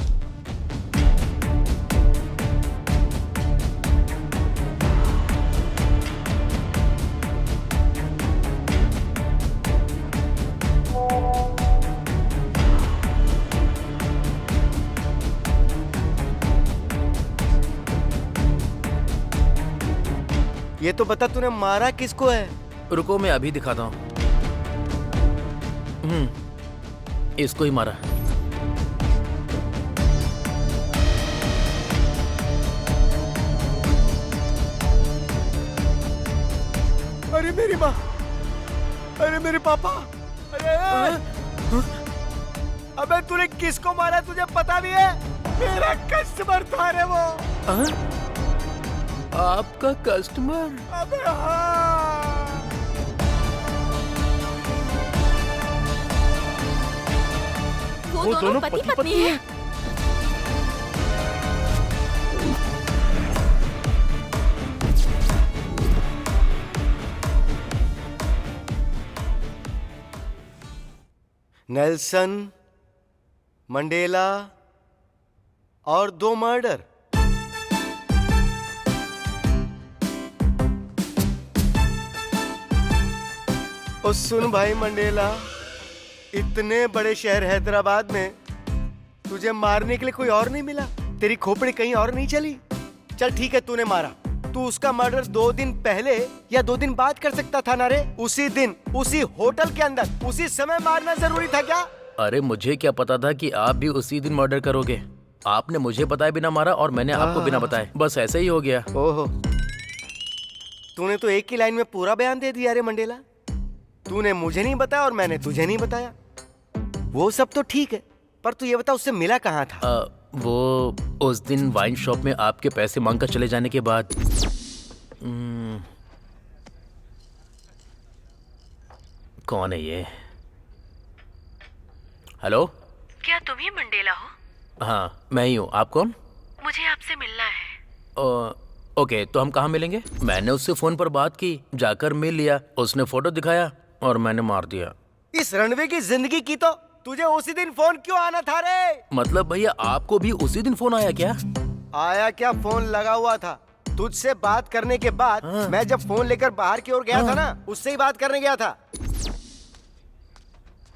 ये तो बता तूने मारा किसको है? रुको मैं अभी दिखाता हूँ। इसको ही मारा। अरे मेरी माँ, अरे मेरे पापा, अरे अबे तूने किसको मारा तुझे पता भी है? मेरा कस्टमर था रे वो। आपका कस्टमर? अबे हाँ। वो दोनों पति पत्नी हैं। नेल्सन मंडेला और 2 मर्डर। और सुन भाई मंडेला, इतने बड़े शहर हैदराबाद में तुझे मारने के लिए कोई और नहीं मिला? तेरी खोपड़ी कहीं और नहीं चली? चल ठीक है, तूने मारा, तू उसका मर्डर 2 दिन पहले या 2 दिन बाद कर सकता था ना रे? उसी दिन, उसी होटल के अंदर, उसी समय मारना जरूरी था क्या? अरे मुझे क्या पता था कि आप भी उसी दिन मर्डर करोगे। आपने मुझे बताए बिना मारा और मैंने आपको बिना बताए, बस ऐसे ही हो गया। ओहो, तूने तो एक ही लाइन में पूरा बयान दे दिया रे मंडेला। तूने मुझे नहीं बताया और मैंने तुझे नहीं बताया। वो सब तो ठीक है, पर तू ये बता उससे मिला कहाँ था? वो उस दिन वाइन शॉप में आपके पैसे मांगकर चले जाने के बाद। कौन है ये? हेलो, क्या तुम ही मंडेला हो? हाँ मैं ही हूँ। आप कौन? मुझे आपसे मिलना है। ओके, तो हम कहाँ मिलेंगे? मैंने उससे फोन पर बात की, जाकर मिल लिया, उसने फोटो दिखाया और मैंने मार दिया। इस रणवे की जिंदगी की तो तुझे उसी दिन फोन क्यों आना था रे? मतलब भैया आपको भी उसी दिन फोन आया क्या? आया क्या, फोन लगा हुआ था। तुझसे बात करने के बाद मैं जब फोन लेकर बाहर की ओर गया था ना, उससे ही बात करने गया था।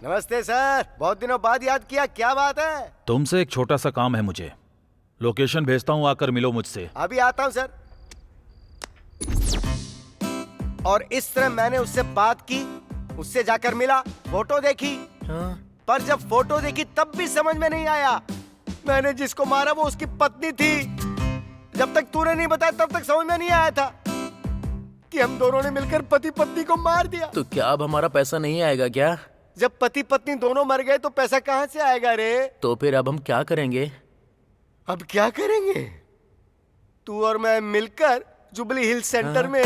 नमस्ते सर, बहुत दिनों बाद याद किया, क्या बात है? तुमसे एक छोटा सा काम है मुझे। लोकेशन भेजता हूँ, आकर मिलो मुझसे। अभी आता हूँ सर। और इस तरह मैंने उससे बात की, उससे जाकर मिला, फोटो देखी। पर जब फोटो देखी तब भी समझ में नहीं आया मैंने जिसको मारा वो उसकी पत्नी थी। जब तक तूने नहीं बताया तब तक समझ में नहीं आया था कि हम दोनों ने मिलकर पति पत्नी को मार दिया। तो क्या अब हमारा पैसा नहीं आएगा क्या? जब पति पत्नी दोनों मर गए तो पैसा कहाँ से आएगा रे? तो फिर अब हम क्या करेंगे? अब क्या करेंगे? तू और मैं मिलकर जुबली हिल सेंटर में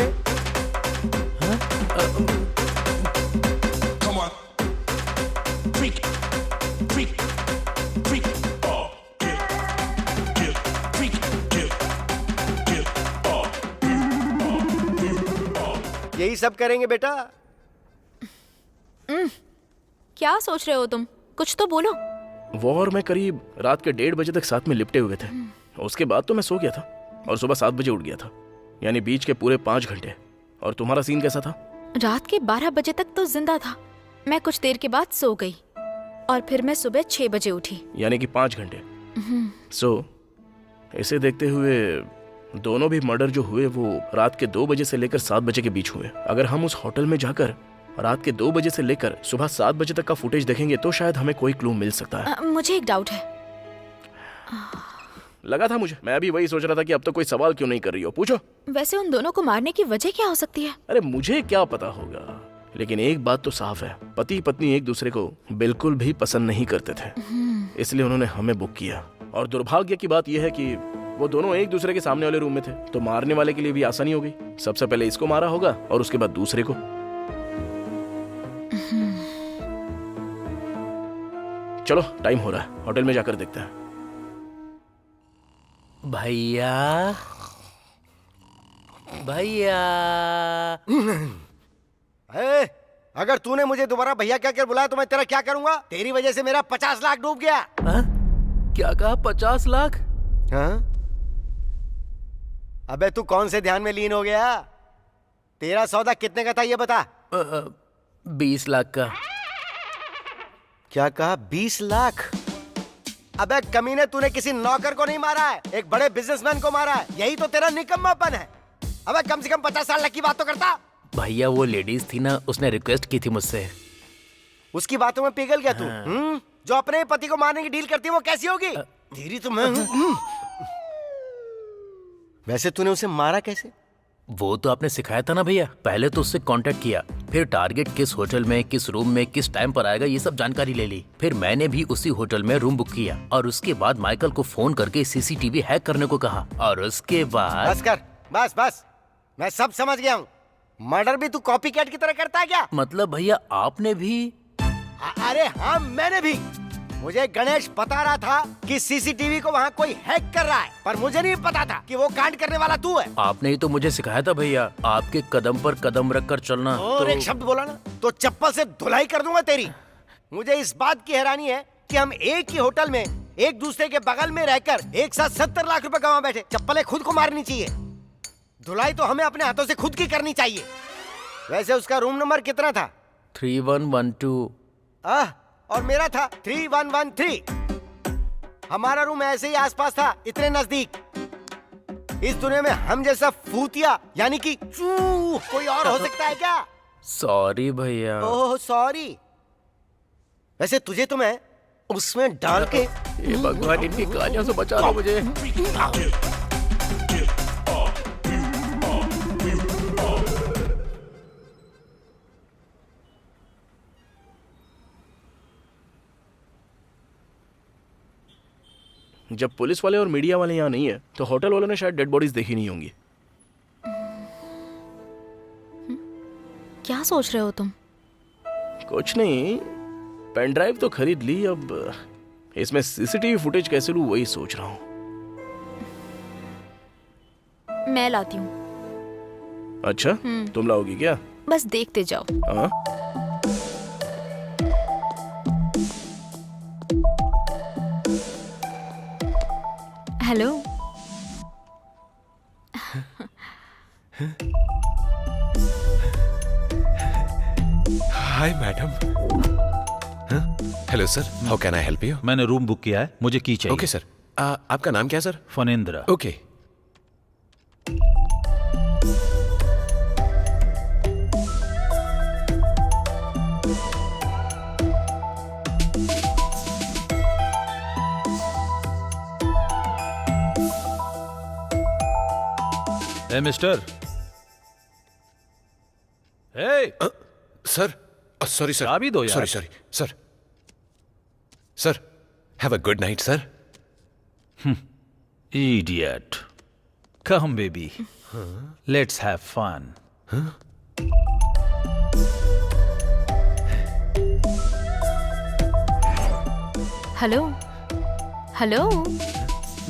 यही सब करेंगे बेटा। क्या सोच रहे हो तुम? कुछ तो बोलो। वो और मैं करीब रात के 1:30 बजे तक साथ में लिपटे हुए थे। उसके बाद तो मैं सो गया था और सुबह 7 बजे उठ गया था, यानी बीच के पूरे 5 घंटे। और तुम्हारा सीन कैसा था? रात के 12 बजे तक तो जिंदा था। मैं कुछ देर के बाद सो गई और फिर मैं सुबह 6 बजे उठी, यानी कि 5 घंटे। सो इसे देखते हुए दोनों भी मर्डर जो हुए वो रात के 2 बजे से लेकर 7 बजे के बीच हुए। अगर हम उस होटल में जाकर रात के 2 बजे से लेकर सुबह 7 बजे तक का फुटेज देखेंगे तो शायद हमें कोई क्लू मिल सकता है। मुझे एक डाउट है। लगा था मुझे, मैं भी वही सोच रहा था कि अब तो कोई सवाल क्यों नहीं कर रही हो, पूछो। वैसे उन दोनों को मारने की वजह क्या हो सकती है? अरे मुझे क्या पता होगा, लेकिन एक बात तो साफ है, पति पत्नी एक दूसरे को बिल्कुल भी पसंद नहीं करते थे, इसलिए उन्होंने हमें बुक किया। और दुर्भाग्य की बात यह है कि वो दोनों एक दूसरे के सामने वाले रूम में थे, तो मारने वाले के लिए भी आसानी हो गई। सबसे पहले इसको मारा होगा और उसके बाद दूसरे को। चलो टाइम हो रहा है, होटल में जाकर देखते हैं। भैया भैया अगर तूने मुझे दोबारा भैया क्या कर बुलाया तो मैं तेरा क्या करूंगा? तेरी वजह से मेरा 50 लाख डूब गया। क्या कहा? 50 लाख? हाँ? अबे तू कौन से ध्यान में लीन हो गया? तेरा सौदा कितने का था ये बता। 20 लाख का। क्या कहा? 20 लाख? अबे कमीने, तूने किसी नौकर को नहीं मारा है, एक बड़े बिजनेसमैन को मारा है। यही तो तेरा निकम्मापन है। अबे कम से कम 50 लाख की बात तो करता। भैया वो लेडीज थी ना, उसने रिक्वेस्ट की थी मुझसे। उसकी बातों में पिघल गया तू? जो अपने पति को मारने की डील करती है वो कैसी होगी? तेरी तो मैं वैसे तूने उसे मारा कैसे? वो तो आपने सिखाया था ना भैया। पहले तो उससे कांटेक्ट किया, फिर टारगेट किस होटल में, किस रूम में, किस टाइम पर आएगा, ये सब जानकारी ले ली। फिर मैंने भी उसी होटल में रूम बुक किया और उसके बाद माइकल को फोन करके सीसीटीवी हैक करने को कहा और उसके बाद बस कर, बस मैं सब समझ गया हूँ। मर्डर भी तू कॉपी कैट की तरह करता है क्या? मतलब भैया आपने भी? अरे हाँ, मैंने भी। मुझे गणेश बता रहा था कि सीसीटीवी को वहाँ कोई हैक कर रहा है, पर मुझे नहीं पता था कि वो कांड करने वाला तू है। आपने ही तो मुझे सिखाया था भैया, आपके कदम पर कदम रख कर चलना। और एक शब्द बोला ना तो चप्पल से धुलाई कर दूंगा तेरी। मुझे इस बात की हैरानी है कि हम एक ही होटल में एक दूसरे के बगल में रहकर एक साथ 70 लाख रुपए गंवा बैठे। चप्पलें खुद को मारनी चाहिए, धुलाई तो हमें अपने हाथों से खुद की करनी चाहिए। वैसे उसका रूम नंबर कितना था? 3112। और मेरा था 3113। हमारा रूम ऐसे ही आसपास था, इतने नजदीक। इस दुनिया में हम जैसा फूतिया यानी कि कोई और हो सकता है क्या? सॉरी भैया। Oh sorry. वैसे तुझे तो मैं उसमें डाल के ये भगवान इनकी कहानियों से बचा लो मुझे। जब पुलिस वाले और मीडिया वाले यहाँ नहीं है तो होटल वालों ने शायद डेड बॉडीज देखी नहीं होंगी। क्या सोच रहे हो तुम? कुछ नहीं, पेन ड्राइव तो खरीद ली, अब इसमें सीसीटीवी फुटेज कैसे लूं वही सोच रहा हूँ। मैं लाती हूँ। अच्छा, तुम लाओगी क्या? बस देखते जाओ। हाँ? Hello. Hi madam. Hello sir, how can I help you? मैंने रूम बुक किया है, मुझे की चाहिए। Okay sir. आपका नाम क्या है sir? Phanendra. Okay. Uh mister. Uh sir, sorry sir. चाबी दो यार। Sorry sorry sir. Sir, have a good night sir. Idiot. Come baby, let's have fun. Hello hello.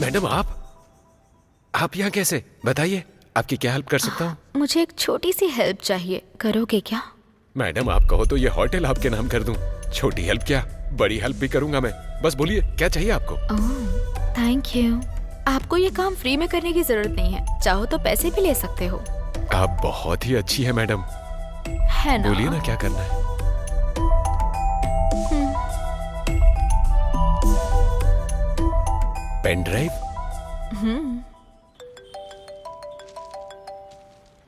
Madam आप यहाँ कैसे? बताइए, आपकी क्या हेल्प कर सकता हूँ? मुझे एक छोटी सी हेल्प चाहिए, करोगे क्या? मैडम आप कहो तो ये होटल आपके नाम कर दूं। छोटी हेल्प क्या, बड़ी हेल्प भी करूंगा मैं। बस बोलिए क्या चाहिए आपको? Oh thank you. आपको ये काम फ्री में करने की जरूरत नहीं है, चाहो तो पैसे भी ले सकते हो। आप बहुत ही अच्छी है मैडम। है ना? बोलिए ना क्या करना है। Pen drive?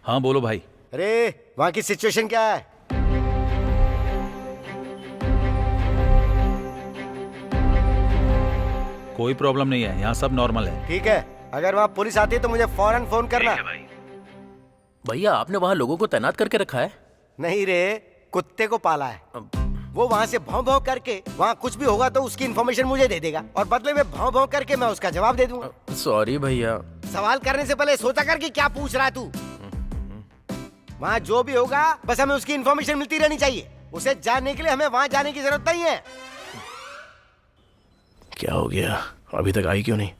हाँ बोलो भाई। अरे वहाँ की सिचुएशन क्या है? कोई प्रॉब्लम नहीं है, यहाँ सब नॉर्मल है। ठीक है, अगर वहाँ पुलिस आती है तो मुझे फौरन फोन करना। भैया आपने वहाँ लोगों को तैनात करके रखा है? नहीं रे, कुत्ते को पाला है। वो वहाँ से भौं भौं करके वहाँ कुछ भी होगा तो उसकी इन्फॉर्मेशन मुझे दे देगा और बदले में भौं भौं करके मैं उसका जवाब दे दूंगा। सॉरी भैया। सवाल करने से पहले सोचा कर कि क्या पूछ रहा है तू। वहाँ जो भी होगा बस हमें उसकी इन्फॉर्मेशन मिलती रहनी चाहिए। उसे जानने के लिए हमें वहाँ जाने की जरूरत नहीं है। क्या हो गया, अभी तक आई क्यों नहीं?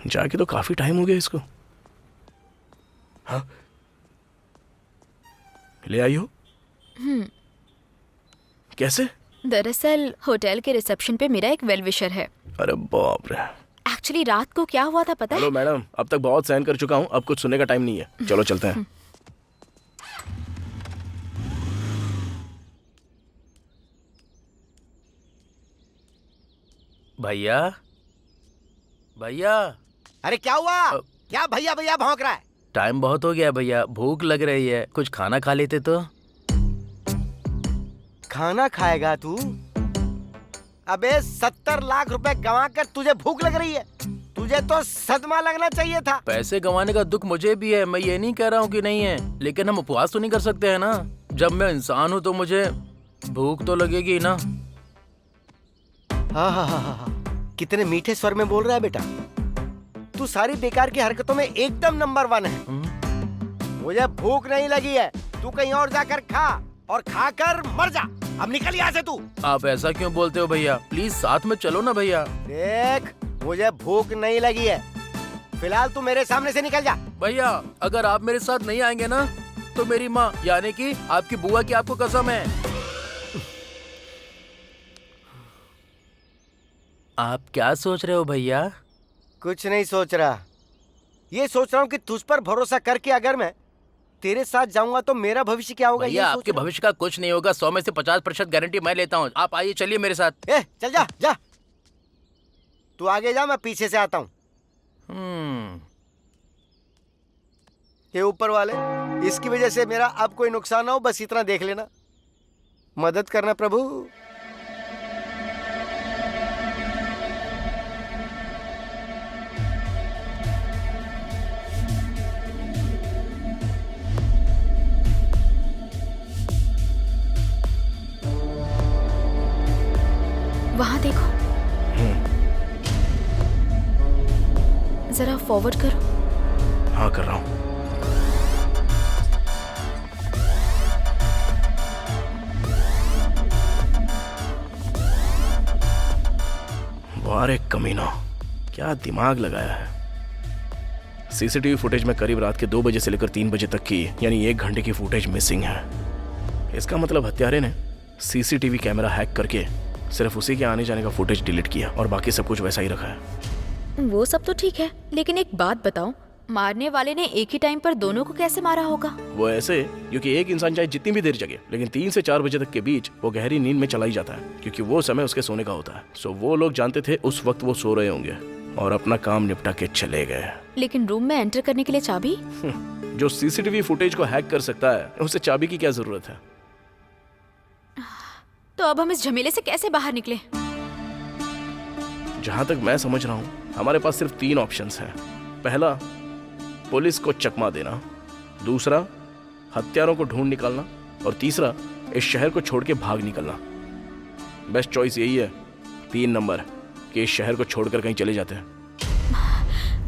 जाके तो काफी टाइम हो गया इसको। हाँ, ले आई हो? कैसे? दरअसल होटल के रिसेप्शन पे मेरा एक वेल विशर है। अरे बाप रे। एक्चुअली रात को क्या हुआ था पता है? हेलो मैडम, अब तक बहुत सहन कर चुका हूँ, अब कुछ सुनने का टाइम नहीं है। चलो चलते हैं। भैया भैया। अरे क्या हुआ? क्या भैया भैया भौंक रहा है? टाइम बहुत हो गया भैया, भूख लग रही है, कुछ खाना खा लेते तो। खाना खाएगा तू? अबे 70 लाख रुपए गंवा कर तुझे भूख लग रही है? तुझे तो सदमा लगना चाहिए था। पैसे गंवाने का दुख मुझे भी है, मैं ये नहीं कह रहा हूँ कि नहीं है, लेकिन हम उपवास तो नहीं कर सकते हैं ना। जब मैं इंसान हूँ तो मुझे भूख तो लगेगी ना। हाँ हाँ हाँ हाँ, कितने मीठे स्वर में बोल रहा है बेटा। तू सारी बेकार की हरकतों में एकदम नंबर 1 है। मुझे भूख नहीं लगी है, तू कहीं और जाकर खा और खाकर मर जा। अब निकल यहाँ से तू। आप ऐसा क्यों बोलते हो भैया? प्लीज साथ में चलो ना भैया। देख, मुझे भूख नहीं लगी है, फिलहाल तू मेरे सामने से निकल जा। भैया अगर आप मेरे साथ नहीं आएंगे ना तो मेरी माँ यानी कि आपकी बुआ की आपको कसम है। आप क्या सोच रहे हो भैया? कुछ नहीं सोच रहा, ये सोच रहा हूँ कि तुझ पर भरोसा करके अगर मैं तेरे साथ जाऊंगा तो मेरा भविष्य क्या होगा। भैया आपके भविष्य का कुछ नहीं होगा, 100 में से 50% गारंटी मैं लेता हूँ। आप आइए, चलिए मेरे साथ। चल जा जा, तू आगे जा, मैं पीछे से आता हूँ। ये ऊपर वाले, इसकी वजह से मेरा अब कोई नुकसान ना हो, बस इतना देख लेना। मदद करना प्रभु। वहां देखो, जरा फॉरवर्ड करो। हाँ कर रहा हूँ। वारे कमीना, क्या दिमाग लगाया है। सीसीटीवी फुटेज में करीब रात के 2 बजे से लेकर 3 बजे तक की यानी 1 घंटे की फुटेज मिसिंग है। इसका मतलब हत्यारे ने सीसीटीवी कैमरा हैक करके सिर्फ उसी के आने जाने का फुटेज डिलीट किया और बाकी सब कुछ वैसा ही रखा है। वो सब तो ठीक है, लेकिन एक बात बताओ, मारने वाले ने एक ही टाइम पर दोनों को कैसे मारा होगा? वो ऐसे, क्योंकि एक इंसान चाहे जितनी भी देर जगे लेकिन 3 से 4 बजे तक के बीच वो गहरी नींद में चला ही जाता है, क्योंकि वो समय उसके सोने का होता है। सो वो लोग जानते थे उस वक्त वो सो रहे होंगे और अपना काम निपटा के चले गए। लेकिन रूम में एंटर करने के लिए चाबी? जो सीसीटीवी फुटेज को हैक कर सकता है उसे चाबी की क्या जरूरत है? तो अब हम इस झमेले से कैसे बाहर निकले? जहां तक मैं समझ रहा हूँ हमारे पास सिर्फ 3 ऑप्शंस हैं। पहला, पुलिस को चकमा देना, दूसरा हत्यारों को ढूंढ निकालना और तीसरा इस शहर को छोड़ के भाग निकलना। बेस्ट चॉइस यही है, 3 नंबर, कि इस शहर को छोड़कर कहीं चले जाते हैं।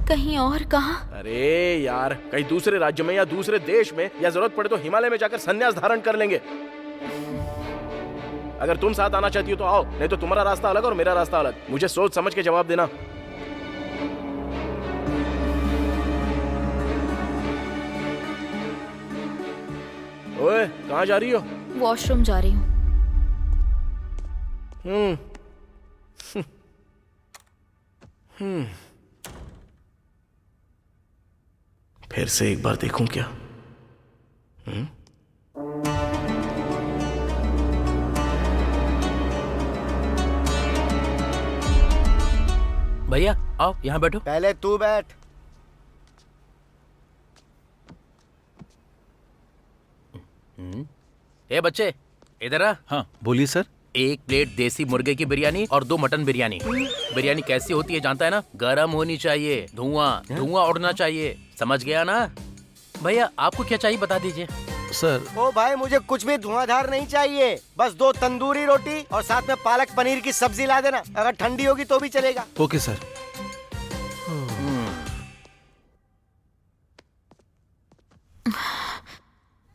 कहीं और? कहाँ? अरे यार, कहीं दूसरे राज्य में या दूसरे देश में, या जरूरत पड़े तो हिमालय में जाकर संन्यास धारण कर लेंगे। अगर तुम साथ आना चाहती हो तो आओ, नहीं तो तुम्हारा रास्ता अलग और मेरा रास्ता अलग। मुझे सोच समझ के जवाब देना। ओए, कहाँ जा रही हो? वॉशरूम जा रही हूँ। फिर से एक बार देखूं क्या? भैया आओ, यहाँ बैठो। पहले तू बैठ। ए बच्चे, इधर आ। हाँ बोलिए सर। 1 प्लेट देसी मुर्गे की बिरयानी और 2 मटन बिरयानी। बिरयानी कैसी होती है जानता है ना? गरम होनी चाहिए, धुआं उड़ना चाहिए, समझ गया ना? भैया आपको क्या चाहिए बता दीजिए। सर ओ भाई, मुझे कुछ भी धुआंधार नहीं चाहिए, बस 2 तंदूरी रोटी और साथ में पालक पनीर की सब्जी ला देना। अगर ठंडी होगी तो भी चलेगा। Okay sir.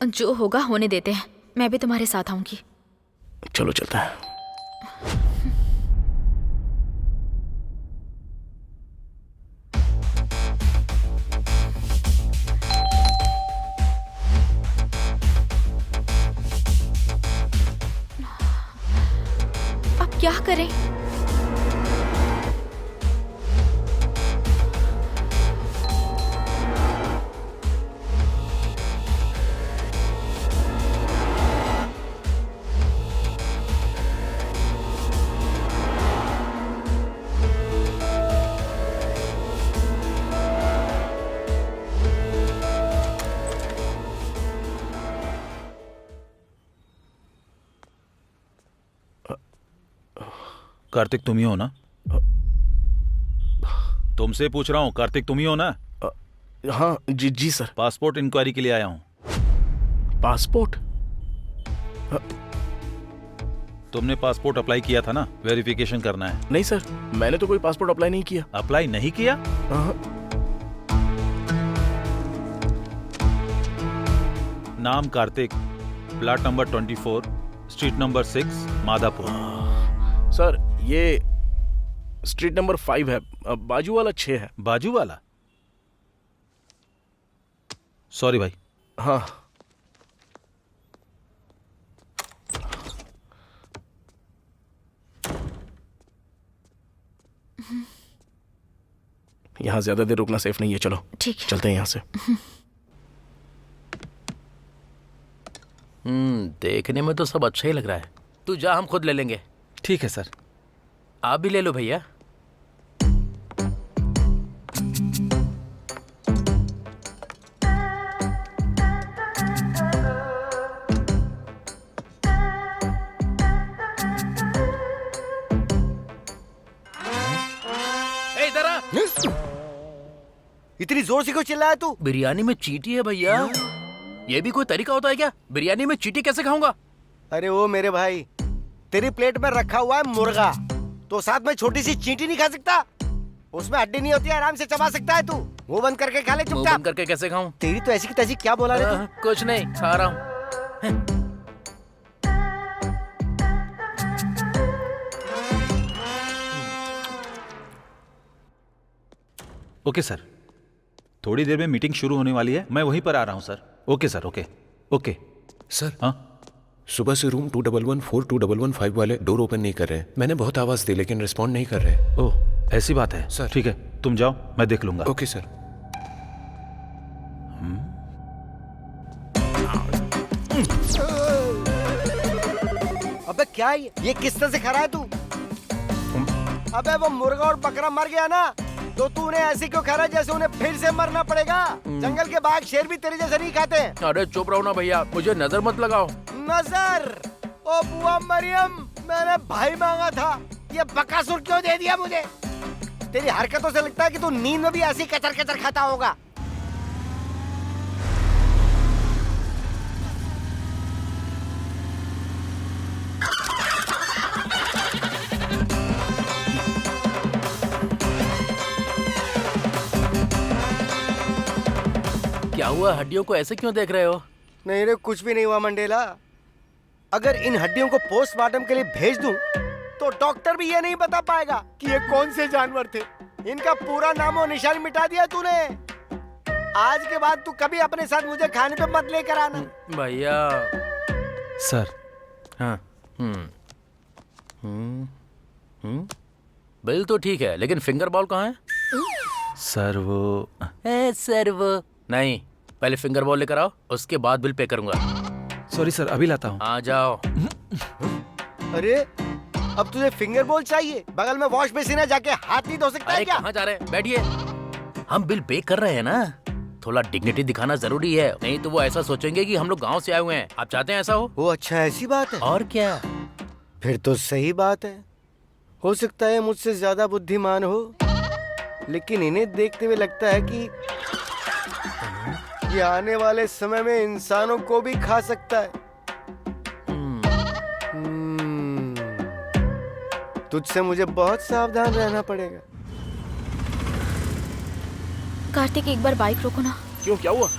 जो होगा होने देते हैं, मैं भी तुम्हारे साथ आऊंगी। चलो चलता है। अब क्या करें? कार्तिक तुम ही हो ना? तुमसे पूछ रहा हूँ, कार्तिक तुम ही हो ना? हाँ जी जी सर। पासपोर्ट इंक्वायरी के लिए आया हूँ। पासपोर्ट? तुमने पासपोर्ट अप्लाई किया था ना, वेरिफिकेशन करना है। नहीं सर, मैंने तो कोई पासपोर्ट अप्लाई नहीं किया। अप्लाई नहीं किया? नाम Kartik, plot number 24, street number 6, Madhapur. Sir ये स्ट्रीट नंबर 5 है, बाजू वाला 6 है। बाजू वाला? सॉरी भाई। हाँ यहाँ ज्यादा देर रुकना सेफ नहीं है, चलो ठीक है। चलते हैं यहाँ से। देखने में तो सब अच्छा ही लग रहा है। तू जा, हम खुद ले लेंगे। ठीक है सर। आप भी ले लो भैया। ए, इधर आ। इतनी जोर से क्यों चिल्लाया तू? बिरयानी में चींटी है भैया। ये भी कोई तरीका होता है क्या? बिरयानी में चींटी कैसे खाऊंगा? अरे ओ मेरे भाई, तेरी प्लेट में रखा हुआ है मुर्गा, तो साथ में छोटी सी चींटी नहीं खा सकता? उसमें हड्डी नहीं होती है, आराम से चबा सकता है तू। मुंह बंद करके खा ले मुंह चुपचाप। बंद करके कैसे खाऊं? तेरी तो ऐसी की तैसी, क्या बोला रे तू? कुछ नहीं, खा रहा हूँ। ओके सर, थोड़ी देर में मीटिंग शुरू होने वाली है, मैं वहीं पर आ रहा हूँ sir. Okay sir, okay okay. Sir हाँ सुबह से रूम 2114 2115 वाले डोर ओपन नहीं कर रहे। मैंने बहुत आवाज दी लेकिन रिस्पॉन्ड नहीं कर रहे। ओह ऐसी बात है सर। ठीक है, तुम जाओ, मैं देख लूंगा। Okay sir. अबे क्या है ये किस तरह से खा रहा है तू? अबे वो मुर्गा और बकरा मर गया ना, तो तूने ऐसे क्यों खा रहा है जैसे उन्हें फिर से मरना पड़ेगा? जंगल के बाघ शेर भी तेरे जैसे नहीं खाते हैं। अरे चुप रहो ना भैया, मुझे नजर मत लगाओ। नजर? ओ बुआ मरियम, मैंने भाई मांगा था, ये बकासुर क्यों दे दिया मुझे? तेरी हरकतों से लगता है कि तू नींद में भी ऐसी कचर कचर खाता होगा। क्या हुआ, हड्डियों को ऐसे क्यों देख रहे हो? नहीं रे, कुछ भी नहीं हुआ मंडेला। अगर इन हड्डियों को पोस्टमार्टम के लिए भेज दूं, तो डॉक्टर भी ये नहीं बता पाएगा कि ये कौन से जानवर थे। इनका पूरा नाम और निशान मिटा दिया तूने। आज के बाद तू कभी अपने साथ मुझे खाने पे मत लेकर आना। भैया। सर। हाँ। बिल तो ठीक है, लेकिन फिंगर बॉल कहाँ है? सर वो सर वो नहीं, पहले फिंगर बॉल लेकर आओ, उसके बाद बिल पे करूंगा। सॉरी सर, अभी लाता हूँ। आ जाओ। अरे अब तुझे फिंगर बॉल चाहिए? बगल में वॉश बेसिन है, जाके हाथ नहीं धो सकता है अरे क्या? कहाँ जा रहे हैं? बैठिए। हम बिल पे कर रहे हैं ना, थोड़ा डिग्निटी दिखाना जरूरी है, नहीं तो वो ऐसा सोचेंगे कि हम लोग गांव से आए हुए हैं। आप चाहते हैं ऐसा हो? वो अच्छा, ऐसी बात है? और क्या? फिर तो सही बात है। हो सकता है मुझसे ज्यादा बुद्धिमान हो, लेकिन इन्हें देखते हुए लगता है कि ये आने वाले समय में इंसानों को भी खा सकता है। तुझसे मुझे बहुत सावधान रहना पड़ेगा। कार्तिक एक बार बाइक रोको ना। क्यों, क्या हुआ?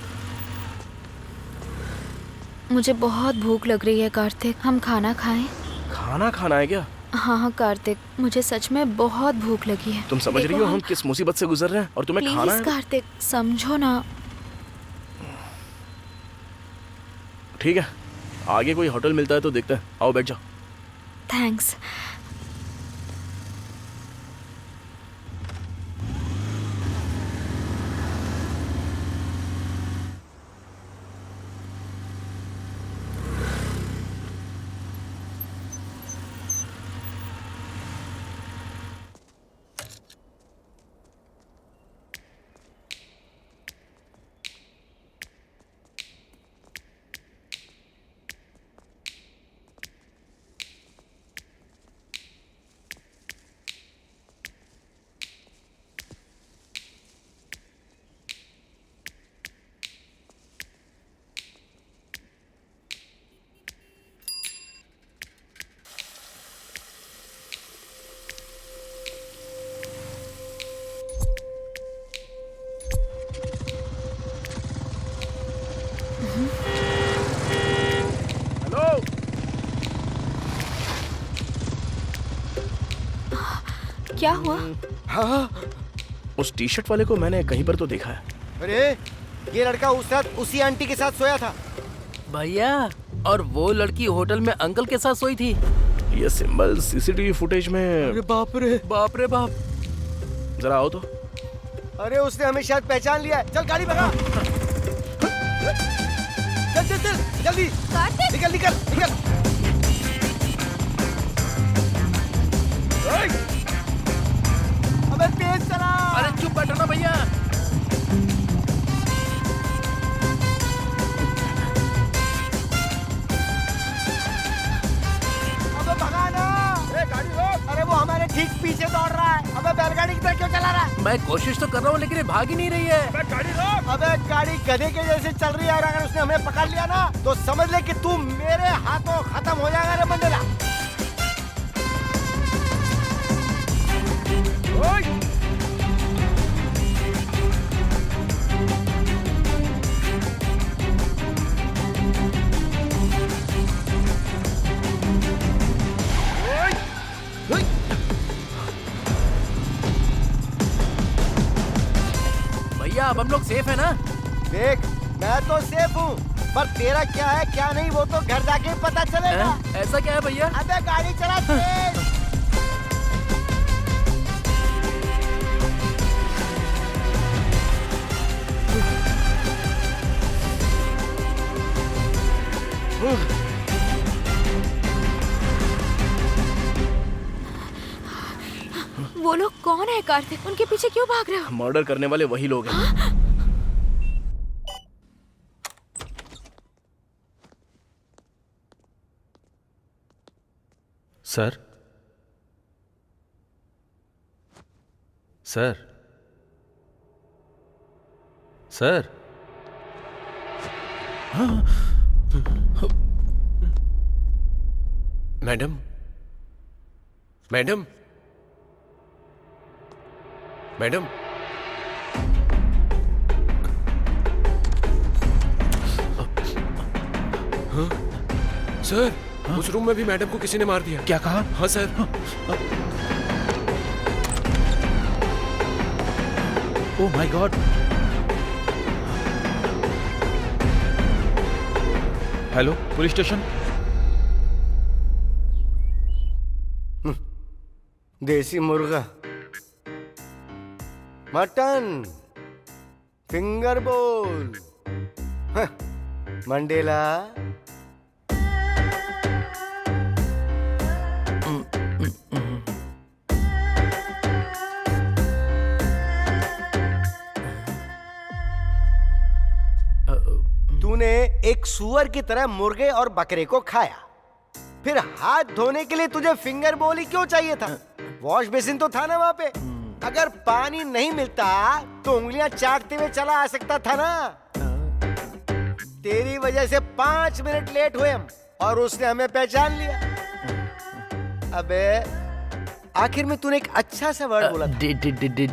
मुझे बहुत भूख लग रही है कार्तिक, हम खाना खाएं? खाना खाना है क्या? हाँ हाँ कार्तिक, मुझे सच में बहुत भूख लगी है। तुम समझ रही हो हम किस मुसीबत से गुजर रहे हैं और तुम्हें खाना प्लीज है? कार्तिक समझो ना। ठीक है, आगे कोई होटल मिलता है तो देखते हैं। आओ बैठ जाओ। थैंक्स। क्या हुआ? हाँ, उस टी शर्ट वाले को मैंने कहीं पर तो देखा है। अरे ये लड़का उस रात उसी आंटी के साथ सोया था। भैया, और वो लड़की होटल में अंकल के साथ सोई थी। ये सिंबल सीसीटीवी फुटेज में। अरे बाप रे, बाप रे बाप। जरा आओ तो। अरे उसने हमें शायद पहचान लिया है। चल गाड़ी भगा। चल चल चल जल्दी निकल निकल निकल। अबे तेज चला। अरे चुप बैठो ना भैया। अबे भगा ना। गाड़ी रोक। अरे वो हमारे ठीक पीछे दौड़ रहा है। अबे बैलगाड़ी की तरह क्यों चला रहा है? मैं कोशिश तो कर रहा हूँ लेकिन ये भाग ही नहीं रही है। गाड़ी रोक। अबे गाड़ी गधे के जैसे चल रही है और अगर उसने हमें पकड़ लिया ना तो समझ ले कि तू मेरे हाथों खत्म हो जाएगा रे मंडेला। ओए! भैया अब हम लोग सेफ है ना? देख मैं तो सेफ हूँ पर तेरा क्या है क्या नहीं वो तो घर जाके पता चलेगा। ऐसा क्या है भैया? अबे गाड़ी चला तेज। वो लोग कौन है कार्तिक? उनके पीछे क्यों भाग रहे हो? मर्डर करने वाले वही लोग हैं। Sir, sir, sir. Madam, madam, madam. हाँ? सर, उस रूम में भी मैडम को किसी ने मार दिया। क्या कहा? हाँ sir. Oh my God. Hello, police station. देसी मुर्गा, मटन, फिंगर बोल। मंडेला तूने एक सुअर की तरह मुर्गे और बकरे को खाया, फिर हाथ धोने के लिए तुझे फिंगर बोल ही क्यों चाहिए था? वॉश बेसिन तो था ना वहाँ पे। अगर पानी नहीं मिलता तो उंगलियां चाटते हुए चला आ सकता था ना। तेरी वजह से 5 मिनट लेट हुए हम और उसने हमें पहचान लिया। अबे आखिर में तूने एक अच्छा सा वर्ड बोला था। डिग्निटी।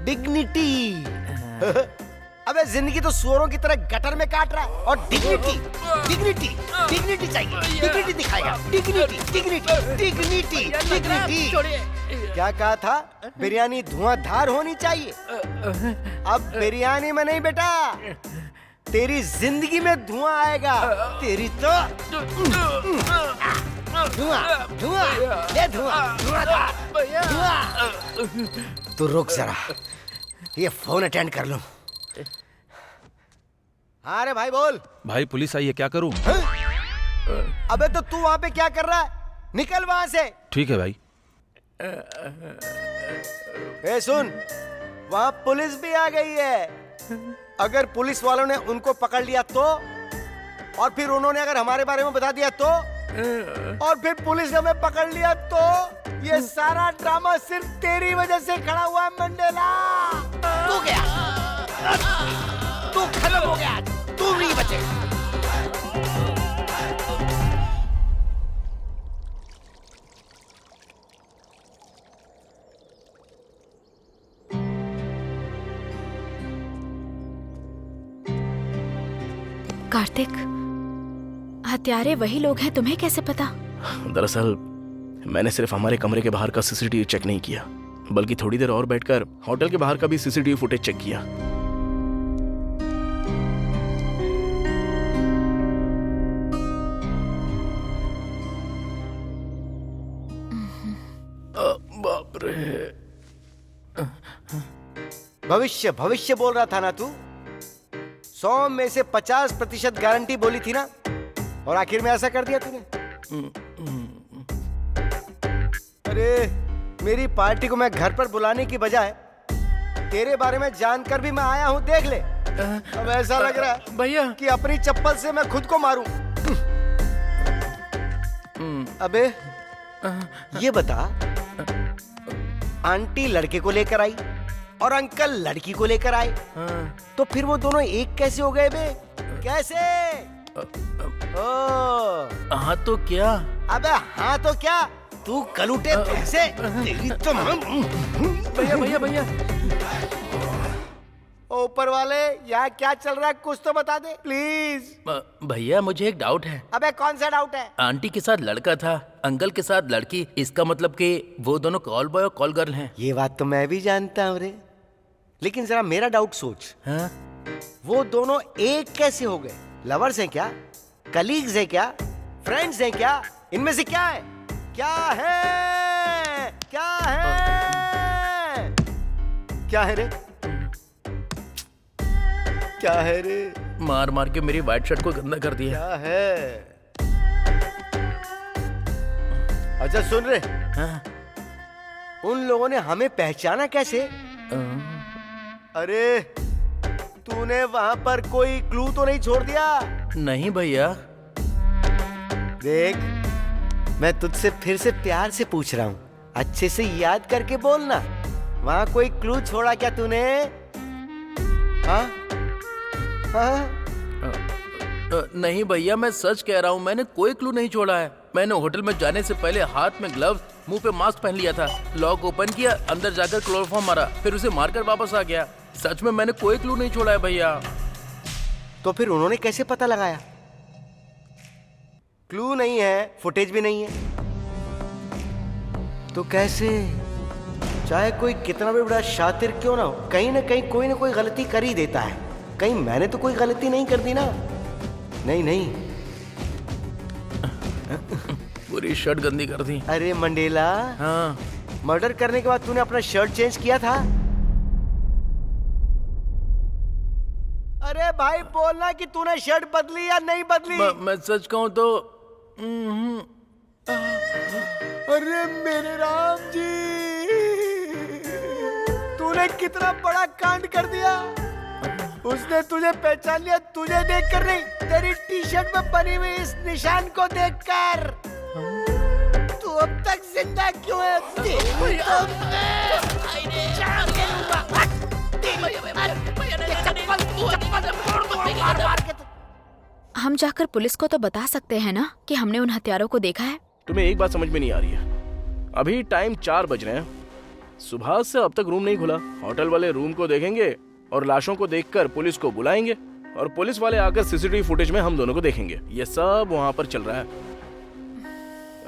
डिग्निटी। अबे जिंदगी तो सुअरों की तरह गटर में काट रहा है और डिग्निटी डिग्निटी डिग्निटी चाहिए। डिग्निटी दिखाएगा। Dignity dignity dignity dignity. क्या कहा था? बिरयानी धुआंधार होनी चाहिए। अब बिरयानी में नहीं बेटा, तेरी जिंदगी में धुआं आएगा। तेरी तो धुआं धुआं ले धुआं धुआं धुआं। तू रुक जरा, ये फोन अटेंड कर लूं। हाँ रे भाई बोल। भाई पुलिस आई है, क्या करूं? अबे तो तू वहाँ पे क्या कर रहा है? निकल वहाँ से। ठीक है भाई। ए सुन, वहाँ पुलिस भी आ गई है। अगर पुलिस वालों ने उनको पकड़ लिया तो, और फिर उन्होंने अगर हमारे बारे में बता दिया तो, और फिर पुलिस ने हमें पकड़ लिया तो, ये सारा ड्रामा सिर्फ तेरी वजह से खड़ा हुआ है मंडेला। तू गया, तू खत्म हो गया, तू नहीं बचे। कार्तिक, हत्यारे वही लोग हैं, तुम्हें कैसे पता? दरअसल मैंने सिर्फ हमारे कमरे के बाहर का सीसीटीवी चेक नहीं किया, बल्कि थोड़ी देर और बैठकर होटल के बाहर का भी सीसीटीवी फुटेज चेक किया। बाप रे। भविष्य भविष्य बोल रहा था ना तू? 100 में से 50% गारंटी बोली थी ना, और आखिर में ऐसा कर दिया तूने। अरे मेरी पार्टी को मैं घर पर बुलाने की बजाय तेरे बारे में जानकर भी मैं आया हूँ, देख ले। अब ऐसा लग रहा है भैया कि अपनी चप्पल से मैं खुद को मारूं। अबे ये बता, आंटी लड़के को लेकर आई और अंकल लड़की को लेकर आए, तो फिर वो दोनों एक कैसे हो गए बे? कैसे? हाँ तो क्या? अबे हाँ तो क्या, तू कलूटे कैसे? तेरी तो भैया भैया भैया, ऊपर वाले यहाँ क्या चल रहा है, कुछ तो बता दे प्लीज। भैया मुझे एक डाउट है। अबे कौन सा डाउट है? आंटी के साथ लड़का था, अंकल के साथ लड़की, इसका मतलब कि वो दोनों कॉल बॉय और कॉल गर्ल हैं। ये बात तो मैं भी जानता हूँ रे, लेकिन जरा मेरा डाउट सोच। हाँ? वो दोनों एक कैसे हो गए? लवर्स हैं क्या? कलीग्स हैं क्या? फ्रेंड्स हैं क्या? इनमें से क्या है? क्या है? क्या है? क्या है रे? क्या है रे? मार मार के मेरी व्हाइट शर्ट को गंदा कर दिया। क्या है? अच्छा सुन रे, हाँ? उन लोगों ने हमें पहचाना कैसे? अरे तूने वहां पर कोई क्लू तो नहीं छोड़ दिया? नहीं भैया। देख, मैं तुझसे फिर से प्यार से पूछ रहा हूँ, अच्छे से याद करके बोलना। वहां कोई क्लू छोड़ा क्या तूने? हाँ? हाँ? नहीं भैया, मैं सच कह रहा हूँ, मैंने कोई क्लू नहीं छोड़ा है। मैंने होटल में जाने से पहले हाथ में ग्लव्स, मुंह पे मास्क पहन लिया था, लॉक ओपन किया, अंदर जाकर क्लोरोफॉर्म मारा, फिर उसे मारकर वापस आ गया। सच में मैंने कोई क्लू नहीं छोड़ा है भैया। तो फिर उन्होंने कैसे पता लगाया? क्लू नहीं है, फुटेज भी नहीं है, तो कैसे? चाहे कोई कितना भी बड़ा शातिर क्यों ना हो, कहीं ना कहीं कोई ना कोई गलती कर ही देता है। कहीं मैंने तो कोई गलती नहीं कर दी ना? नहीं नहीं। पूरी शर्ट गंदी कर दी। अरे मंडेला, हाँ? मर्डर करने के बाद तूने अपना शर्ट चेंज किया था? अरे भाई बोलना कि तूने शर्ट बदली या नहीं बदली। मैं सच कहूँ तो अरे मेरे राम जी, तूने कितना बड़ा कांड कर दिया। उसने तुझे पहचान लिया, तुझे देखकर नहीं, तेरी टी शर्ट में बनी हुई इस निशान को देखकर। तू अब तक जिंदा क्यों है? हम जाकर पुलिस को तो बता सकते हैं ना कि हमने उन हत्यारों को देखा है। तुम्हें एक बात समझ में नहीं आ रही है? अभी टाइम 4 बज रहे हैं, सुबह से अब तक रूम नहीं खुला। होटल वाले रूम को देखेंगे और लाशों को देखकर पुलिस को बुलाएंगे, और पुलिस वाले आकर सीसीटीवी फुटेज में हम दोनों को देखेंगे। ये सब वहां पर चल रहा है।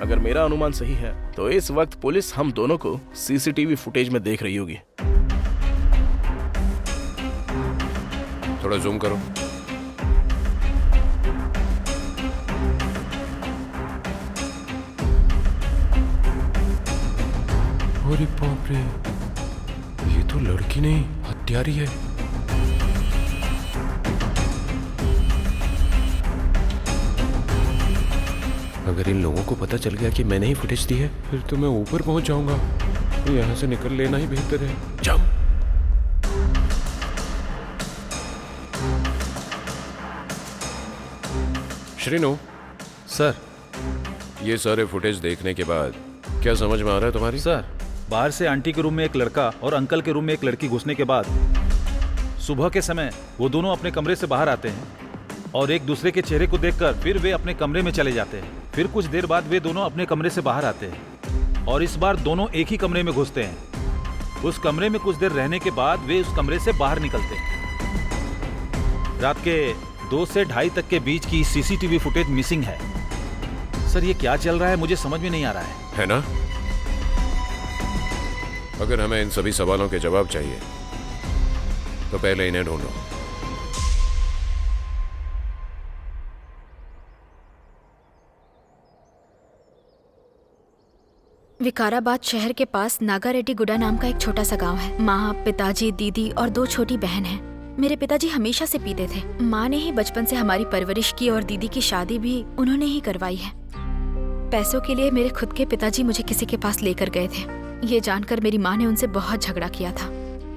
अगर मेरा अनुमान सही है तो इस वक्त पुलिस हम दोनों को सीसीटीवी फुटेज में देख रही होगी। थोड़ा जूम करो। अरे बाप रे, ये तो लड़की नहीं, हत्यारी है। अगर इन लोगों को पता चल गया कि मैंने ही फुटेज दी है, फिर तो मैं ऊपर पहुंच जाऊंगा। यहाँ से निकल लेना ही बेहतर है। जाओ। श्रीनु सर। ये सारे फुटेज देखने के बाद क्या समझ में आ रहा है तुम्हारी? सर, बाहर से आंटी के रूम में एक लड़का और अंकल के रूम में एक लड़की घुसने के बाद सुबह के समय वो दोनों अपने कमरे से बाहर आते हैं और एक दूसरे के चेहरे को देखकर फिर वे अपने कमरे में चले जाते हैं। फिर कुछ देर बाद वे दोनों अपने कमरे से बाहर आते हैं और इस बार दोनों एक ही कमरे में घुसते हैं। उस कमरे में कुछ देर रहने के बाद वे उस कमरे से बाहर निकलते हैं। रात के 2 से 2:30 तक के बीच की सीसीटीवी फुटेज मिसिंग है। सर ये क्या चल रहा है मुझे समझ में नहीं आ रहा है। ना? अगर हमें इन सभी सवालों के जवाब चाहिए तो पहले इन्हें ढूंढो। विकाराबाद शहर के पास नागारेड्डी गुडा नाम का एक छोटा सा गांव है। माँ, पिताजी, दीदी और 2 छोटी बहन हैं। मेरे पिताजी हमेशा से पीते थे। माँ ने ही बचपन से हमारी परवरिश की और दीदी की शादी भी उन्होंने ही करवाई है। पैसों के लिए मेरे खुद के पिताजी मुझे किसी के पास लेकर गए थे। ये जानकर मेरी माँ ने उनसे बहुत झगड़ा किया था।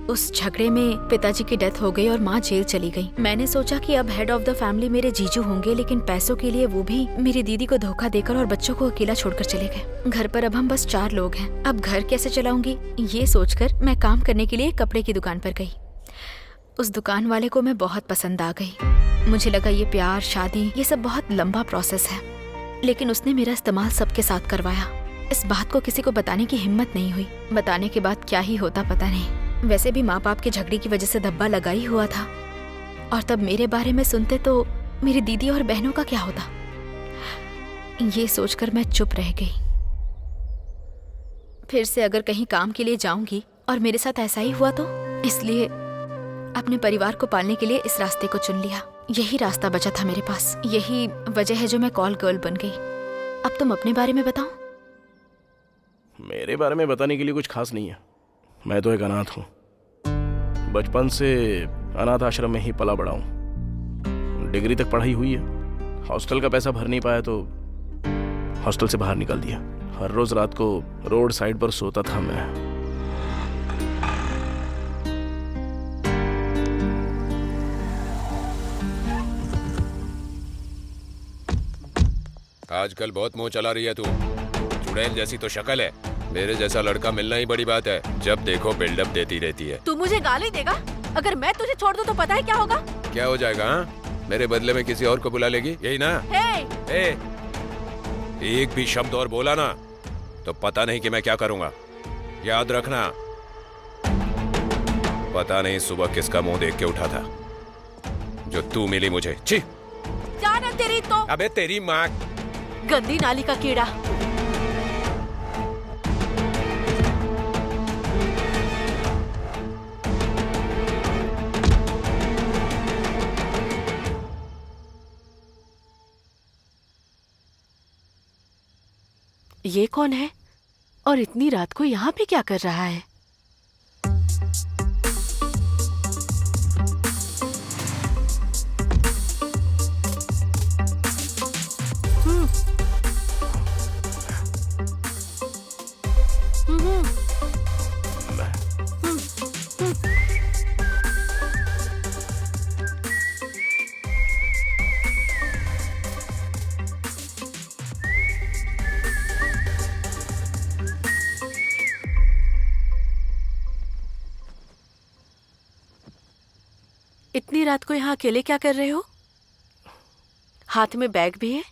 उस झगड़े में पिताजी की डेथ हो गई और माँ जेल चली गई। मैंने सोचा कि अब हेड ऑफ द फैमिली मेरे जीजू होंगे, लेकिन पैसों के लिए वो भी मेरी दीदी को धोखा देकर और बच्चों को अकेला छोड़कर चले गए। घर पर अब हम बस 4 लोग हैं। अब घर कैसे चलाऊंगी ये सोचकर मैं काम करने के लिए कपड़े की दुकान पर गई। उस दुकान वाले को मैं बहुत पसंद आ गई। मुझे लगा ये प्यार, शादी, ये सब बहुत लंबा प्रोसेस है, लेकिन उसने मेरा इस्तेमाल सबके साथ करवाया। इस बात को किसी को बताने की हिम्मत नहीं हुई। बताने के बाद क्या ही होता पता नहीं। वैसे भी माँ बाप के झगड़े की वजह से धब्बा लगा ही हुआ था, और तब मेरे बारे में सुनते तो मेरी दीदी और बहनों का क्या होता। ये सोचकर मैं चुप रह गई। फिर से अगर कहीं काम के लिए जाऊंगी और मेरे साथ ऐसा ही हुआ तो, इसलिए अपने परिवार को पालने के लिए इस रास्ते को चुन लिया। यही रास्ता बचा था मेरे पास। यही वजह है जो मैं कॉल गर्ल बन गई। अब तुम अपने बारे में बताओ। मेरे बारे में बताने के लिए कुछ खास नहीं है। मैं तो एक अनाथ हूँ। बचपन से अनाथ आश्रम में ही पला बड़ा हूँ। डिग्री तक पढ़ाई हुई है। हॉस्टल का पैसा भर नहीं पाया तो हॉस्टल से बाहर निकाल दिया। हर रोज रात को रोड साइड पर सोता था मैं। आजकल बहुत मुंह चला रही है तू। चुड़ैल जैसी तो शक्ल है। मेरे जैसा लड़का मिलना ही बड़ी बात है। जब देखो बिल्डअप देती रहती है। तू मुझे गाली देगा? अगर मैं तुझे छोड़ दूं तो पता है क्या होगा? क्या हो जाएगा? हाँ, मेरे बदले में किसी और को बुला लेगी, यही ना? हे! एक भी शब्द और बोला ना तो पता नहीं कि मैं क्या करूंगा। याद रखना। पता नहीं सुबह किसका मुंह देख के उठा था जो तू मिली मुझे। छी! जाना तेरी तो। अबे तेरी माँ। गंदी नाली का कीड़ा। ये कौन है और इतनी रात को यहाँ पे क्या कर रहा है? इतनी रात को यहाँ अकेले क्या कर रहे हो? हाथ में बैग भी है।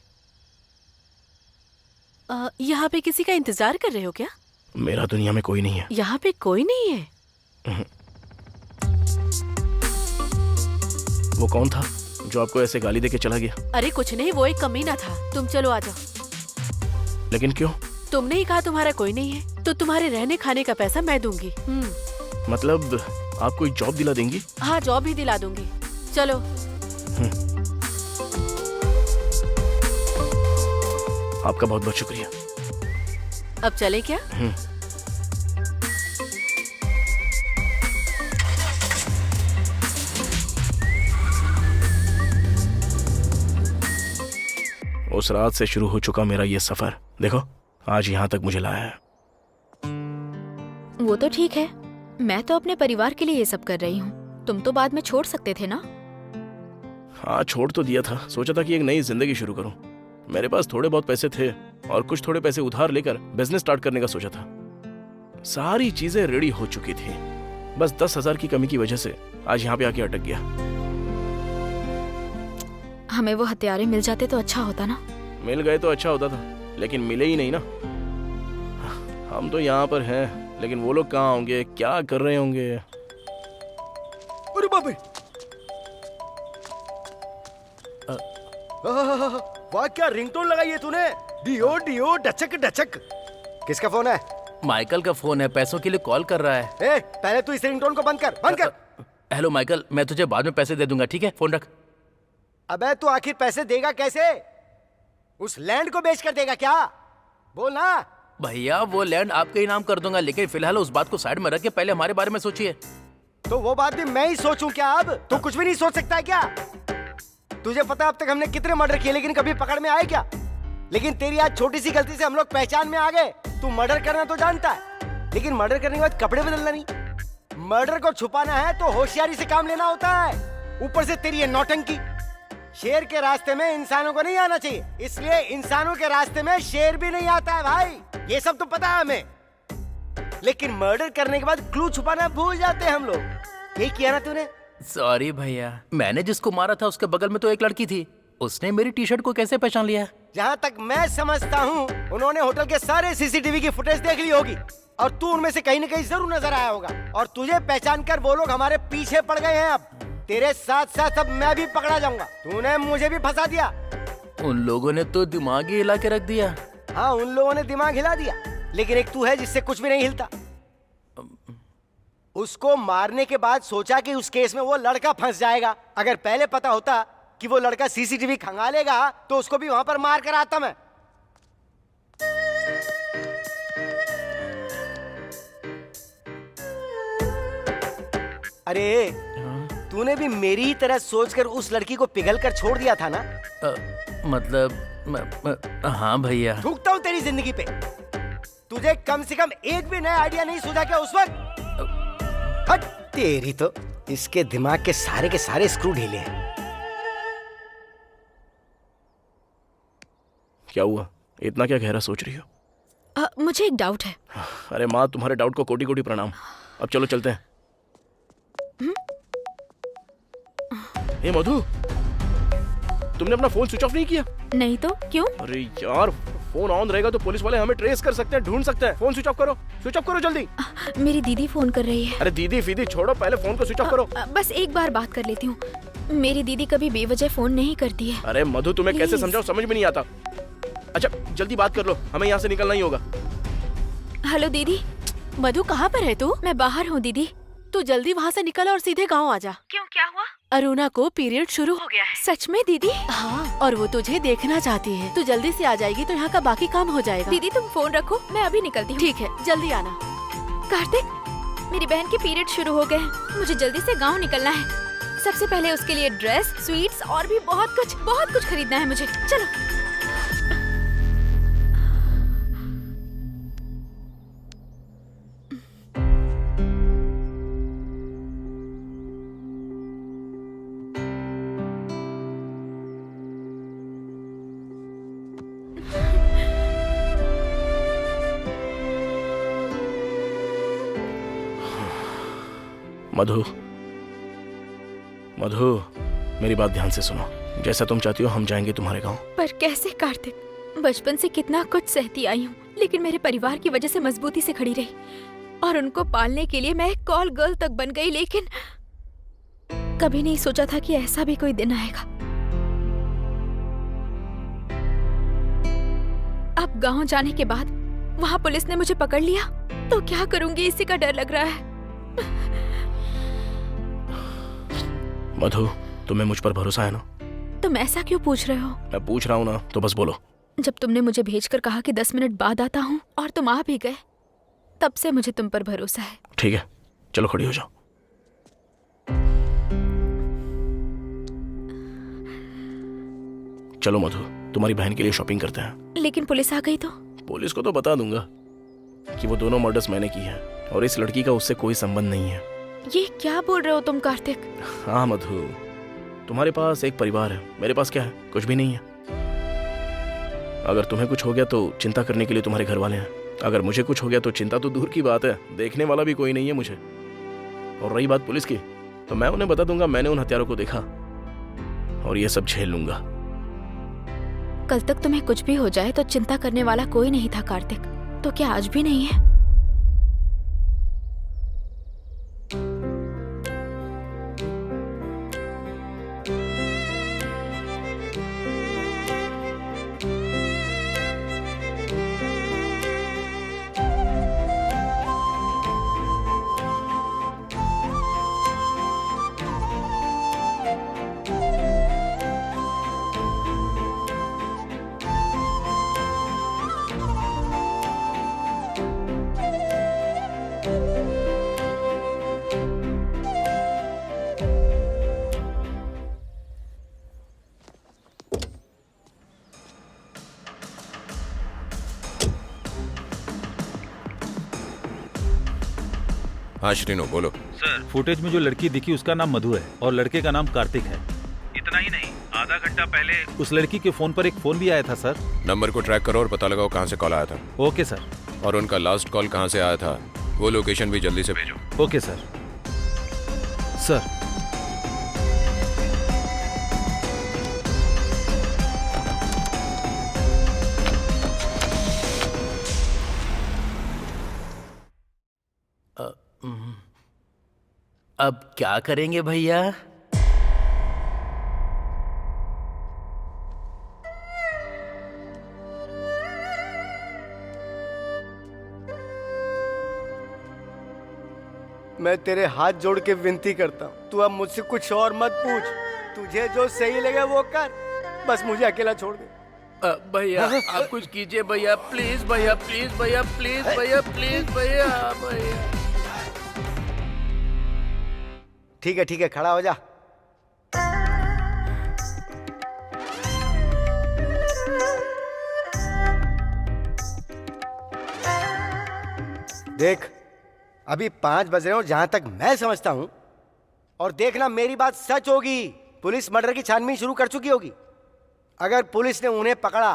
यहाँ पे किसी का इंतजार कर रहे हो क्या? मेरा दुनिया में कोई नहीं है। यहाँ पे कोई नहीं है? वो कौन था जो आपको ऐसे गाली देके चला गया? अरे कुछ नहीं, वो एक कमीना था। तुम चलो आ जाओ। लेकिन क्यों? तुमने ही कहा तुम्हारा कोई नहीं है, तो तुम्हारे रहने खाने का पैसा मैं दूंगी। मतलब आप कोई जॉब दिला देंगी? हाँ, जॉब भी दिला दूंगी। चलो। आपका बहुत बहुत शुक्रिया। अब चले क्या? उस रात से शुरू हो चुका मेरा ये सफर, देखो आज यहाँ तक मुझे लाया है। वो तो ठीक है, मैं तो अपने परिवार के लिए ये सब कर रही हूँ। तुम तो बाद में छोड़ सकते थे ना? हाँ, छोड़ तो दिया था। सोचा था कि एक नई जिंदगी शुरू करूं। मेरे पास थोड़े बहुत पैसे थे और कुछ थोड़े पैसे उधार लेकर बिजनेस स्टार्ट करने का सोचा था। सारी चीजें रेडी हो चुकी थी, बस 10,000 की कमी की वजह से आज यहाँ पे आके अटक गया। हमें वो हथियारे मिल जाते तो अच्छा होता ना। मिल गए तो अच्छा होता था, लेकिन मिले ही नहीं ना। हम तो यहाँ पर हैं, लेकिन वो लोग कहाँ होंगे, क्या कर रहे होंगे? अरे बाप रे! वाह, क्या रिंगटोन लगाई है तूने? डियो डियो डचक डचक। किसका फोन है? माइकल का फोन है, पैसों के लिए कॉल कर रहा है। ए, पहले तू इस रिंगटोन को बंद कर, बंद कर। हेलो माइकल, मैं तुझे बाद में पैसे दे दूंगा, ठीक है? फोन रख। अबे तू आखिर पैसे देगा कैसे? उस लैंड को बेच कर देगा क्या? बोल ना। भैया वो लैंड आपके ही नाम कर दूंगा, लेकिन फिलहाल उस बात को साइड में रख के पहले हमारे बारे में सोचिए। तो वो बात भी मैं ही सोचूं क्या? अब तू कुछ भी नहीं सोच सकता है क्या? तुझे पता अब तक हमने कितने मर्डर किए लेकिन कभी पकड़ में आए क्या? लेकिन तेरी आज छोटी सी गलती से हम लोग पहचान में आ गए। तू मर्डर करना तो जानता है, लेकिन मर्डर करने के बाद कपड़े बदलना नहीं। मर्डर को छुपाना है तो होशियारी से काम लेना होता है। ऊपर से तेरी ये नौटंकी। शेर के रास्ते में इंसानों को नहीं आना चाहिए, इसलिए इंसानों के रास्ते में शेर भी नहीं आता है भाई। ये सब तो पता है हमें, लेकिन मर्डर करने के बाद क्लू छुपाना भूल जाते हैं हम लोग। यही किया ना तूने? सॉरी भैया, मैंने जिसको मारा था उसके बगल में तो एक लड़की थी, उसने मेरी टी शर्ट को कैसे पहचान लिया? जहाँ तक मैं समझता हूँ उन्होंने होटल के सारे सीसीटीवी की फुटेज देख ली होगी और तू उनमें से कहीं न कहीं जरूर नजर आया होगा और तुझे पहचान कर वो लोग हमारे पीछे पड़ गए हैं। अब तेरे साथ साथ अब मैं भी पकड़ा जाऊंगा। तूने मुझे भी फंसा दिया। उन लोगों ने तो दिमाग ही हिला के रख दिया। हाँ, उन लोगों ने दिमाग हिला दिया, लेकिन एक तू है जिससे कुछ भी नहीं हिलता। उसको मारने के बाद सोचा कि उस केस में वो लड़का फंस जाएगा। अगर पहले पता होता कि वो लड़का सीसीटीवी खंगालेगा तो उसको भी वहां पर मार कर आता मैं। अरे तूने भी मेरी ही तरह सोचकर उस लड़की को पिघल कर छोड़ दिया था ना? हाँ भैया। थूकता हूँ तेरी जिंदगी पे। तुझे कम से कम एक भी नया आइडिया नहीं सूझा क्या उस वक्त? हट तेरी तो, इसके दिमाग के सारे स्क्रू ढीले हैं। क्या हुआ? इतना क्या गहरा सोच रही हो? मुझे एक डाउट है। अरे माँ, तुम्हारे डाउट को कोटि कोटि प्रणाम। अब चलो चलते हैं। ए मधु, तुमने अपना फोन स्विच ऑफ नहीं किया? नहीं तो क्यों? अरे यार, फोन ऑन रहेगा तो पुलिस वाले हमें ट्रेस कर सकते हैं, ढूंढ सकते हैं। फोन स्विच ऑफ करो जल्दी। मेरी दीदी फोन कर रही है। अरे दीदी फीदी छोड़ो, पहले फोन को स्विच ऑफ करो। बस एक बार बात कर लेती हूँ। मेरी दीदी कभी बेवजह फोन नहीं करती है। अरे मधु, तुम्हें कैसे Please. समझाओ, समझ में नहीं आता। अच्छा जल्दी बात कर लो, हमें यहाँ से निकलना ही होगा। हेलो दीदी। मधु कहाँ पर है तू? मैं बाहर हूँ दीदी। तू जल्दी वहाँ से निकल और सीधे गाँव आ जा। क्यों, क्या हुआ? अरुणा को पीरियड शुरू हो गया है। सच में दीदी? हाँ, और वो तुझे देखना चाहती है। तू जल्दी से आ जाएगी तो यहाँ का बाकी काम हो जाएगा। दीदी तुम फोन रखो, मैं अभी निकलती हूँ। ठीक है, जल्दी आना। कार्तिक, मेरी बहन के पीरियड शुरू हो गए हैं। मुझे जल्दी से गांव निकलना है। सबसे पहले उसके लिए ड्रेस, स्वीट्स और भी बहुत कुछ खरीदना है मुझे। चलो। मधु, मेरी बात ध्यान से सुनो। जैसा तुम चाहती हो हम जाएंगे तुम्हारे गांव। पर कैसे कार्तिक? बचपन से कितना कुछ सहती आई हूँ, लेकिन मेरे परिवार की वजह से मजबूती से खड़ी रही और उनको पालने के लिए मैं एक कॉल गर्ल तक बन गई। लेकिन कभी नहीं सोचा था कि ऐसा भी कोई दिन आएगा। अब गांव जाने के बाद वहाँ पुलिस ने मुझे पकड़ लिया तो क्या करूंगी, इसी का डर लग रहा है। मधु, तुम्हें मुझ पर भरोसा है ना? तुम ऐसा क्यों पूछ रहे हो? मैं पूछ रहा हूँ ना, तो बस बोलो। जब तुमने मुझे भेजकर कहा कि 10 मिनट बाद आता हूँ और तुम आ भी गए, तब से मुझे तुम पर भरोसा है। ठीक है, चलो खड़ी हो जाओ। चलो मधु, तुम्हारी बहन के लिए शॉपिंग करते हैं। लेकिन पुलिस आ गई तो? पुलिस को तो बता दूंगा कि वो दोनों मर्डर्स मैंने की है और इस लड़की का उससे कोई संबंध नहीं है। ये क्या बोल रहे हो तुम कार्तिक? हाँ मधु, तुम्हारे पास एक परिवार है, मेरे पास क्या है? कुछ भी नहीं है। अगर तुम्हें कुछ हो गया तो चिंता करने के लिए तुम्हारे घर वाले हैं। अगर मुझे कुछ हो गया तो चिंता तो दूर की बात है, देखने वाला भी कोई नहीं है मुझे। और रही बात पुलिस की, तो मैं उन्हें बता दूंगा मैंने उन हत्यारों को देखा और ये सब झेल लूंगा। कल तक तुम्हें कुछ भी हो जाए तो चिंता करने वाला कोई नहीं था कार्तिक, तो क्या आज भी नहीं है? हाँ श्रीनु बोलो। सर फुटेज में जो लड़की दिखी उसका नाम मधु है और लड़के का नाम कार्तिक है। इतना ही नहीं, आधा घंटा पहले उस लड़की के फोन पर एक फोन भी आया था सर। नंबर को ट्रैक करो और पता लगाओ कहाँ से कॉल आया था। Okay sir. और उनका लास्ट कॉल कहाँ से आया था वो लोकेशन भी जल्दी से भेजो। Okay sir. सर अब क्या करेंगे भैया? मैं तेरे हाथ जोड़ के विनती करता हूँ, तू अब मुझसे कुछ और मत पूछ। तुझे जो सही लगे वो कर, बस मुझे अकेला छोड़ दे। भैया आप कुछ कीजिए भैया, प्लीज भैया, प्लीज भैया, प्लीज भैया, प्लीज भैया, भैया। ठीक है खड़ा हो जा। देख अभी 5 बज रहे हो जहां तक मैं समझता हूं, और देखना मेरी बात सच होगी। पुलिस मर्डर की छानबीन शुरू कर चुकी होगी। अगर पुलिस ने उन्हें पकड़ा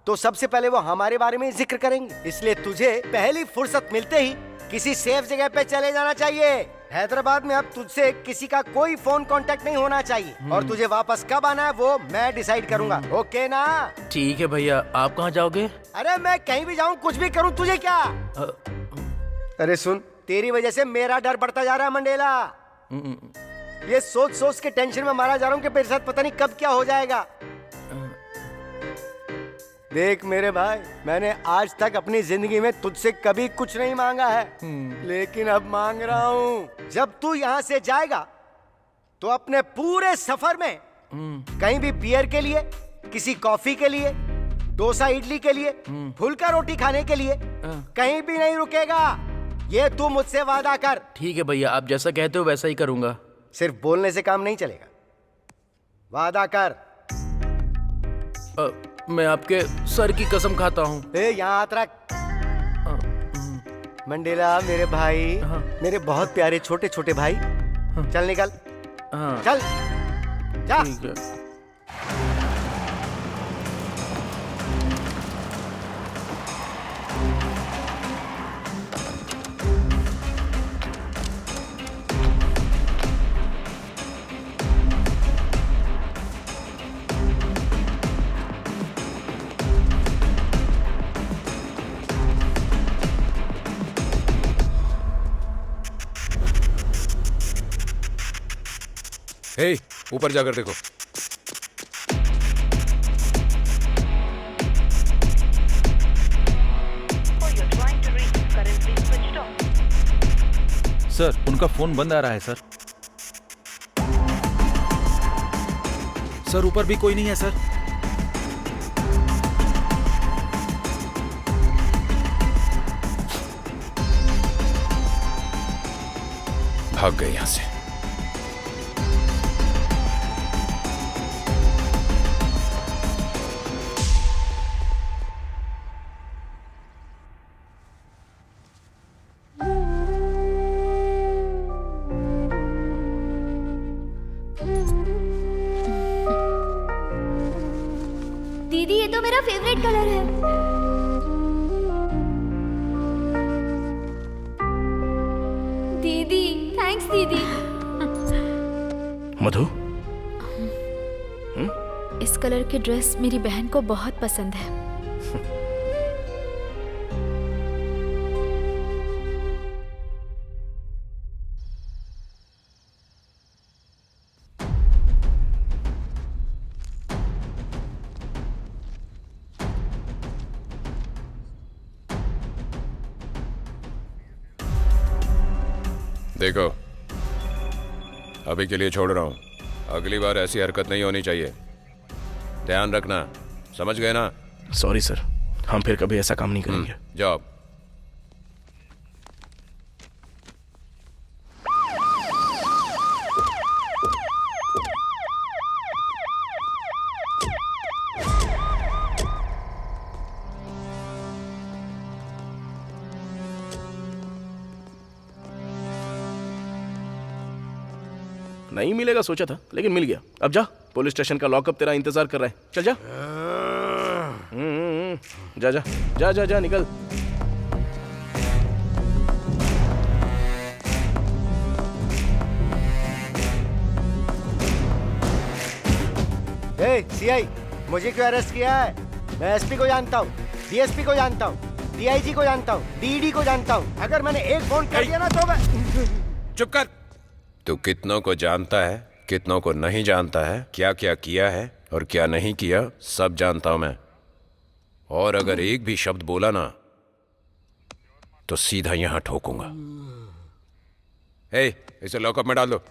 तो सबसे पहले वो हमारे बारे में जिक्र करेंगे, इसलिए तुझे पहली फुर्सत मिलते ही किसी सेफ जगह पे चले जाना चाहिए। हैदराबाद में अब तुझसे किसी का कोई फोन कांटेक्ट नहीं होना चाहिए, और तुझे वापस कब आना है वो मैं डिसाइड करूंगा। ओके ना? ठीक है भैया। आप कहाँ जाओगे? अरे मैं कहीं भी जाऊं, कुछ भी करूं, तुझे क्या? अरे सुन, तेरी वजह से मेरा डर बढ़ता जा रहा है मंडेला। ये सोच सोच के टेंशन में मारा जा रहा हूं कि मेरे साथ पता नहीं कब क्या हो जाएगा। देख मेरे भाई, मैंने आज तक अपनी जिंदगी में तुझसे कभी कुछ नहीं मांगा है, लेकिन अब मांग रहा हूं। जब तू यहाँ से जाएगा तो अपने पूरे सफर में कहीं भी बियर के लिए, किसी कॉफी के लिए, डोसा इडली के लिए, फुल्का रोटी खाने के लिए कहीं भी नहीं रुकेगा। ये तू मुझसे वादा कर। ठीक है भैया, आप जैसा कहते हो वैसा ही करूंगा। सिर्फ बोलने से काम नहीं चलेगा, वादा कर। मैं आपके सर की कसम खाता हूँ। यहाँ हाथ रख। मंडेला मेरे भाई, मेरे बहुत प्यारे छोटे छोटे भाई, चल निकल। चल जा। ठीक है। हे, ऊपर जाकर देखो। सर उनका फोन बंद आ रहा है सर। सर ऊपर भी कोई नहीं है सर। भाग गए यहां से। दीदी ये तो मेरा फेवरेट कलर है। दीदी थैंक्स दीदी। मधु, इस कलर की ड्रेस मेरी बहन को बहुत पसंद है। देखो, अभी के लिए छोड़ रहा हूं, अगली बार ऐसी हरकत नहीं होनी चाहिए, ध्यान रखना, समझ गए ना? सॉरी सर, हम फिर कभी ऐसा काम नहीं करेंगे। जाओ। नहीं मिलेगा सोचा था, लेकिन मिल गया। अब जा, पुलिस स्टेशन का लॉकअप तेरा इंतजार कर रहा है। चल जा। जा जा जा जा जा, निकल। सीआई, मुझे क्यों अरेस्ट किया है? मैं एसपी को जानता हूँ, डीएसपी को जानता हूँ, डीआईजी को जानता हूँ, डीडी को जानता हूँ। अगर मैंने एक फोन कर दिया ना तो मैं... चुप कर। तू कितनों को जानता है, कितनों को नहीं जानता है, क्या क्या किया है और क्या नहीं किया, सब जानता हूं मैं। और अगर एक भी शब्द बोला ना तो सीधा यहां ठोकूंगा। इसे लॉकअप में डाल दो।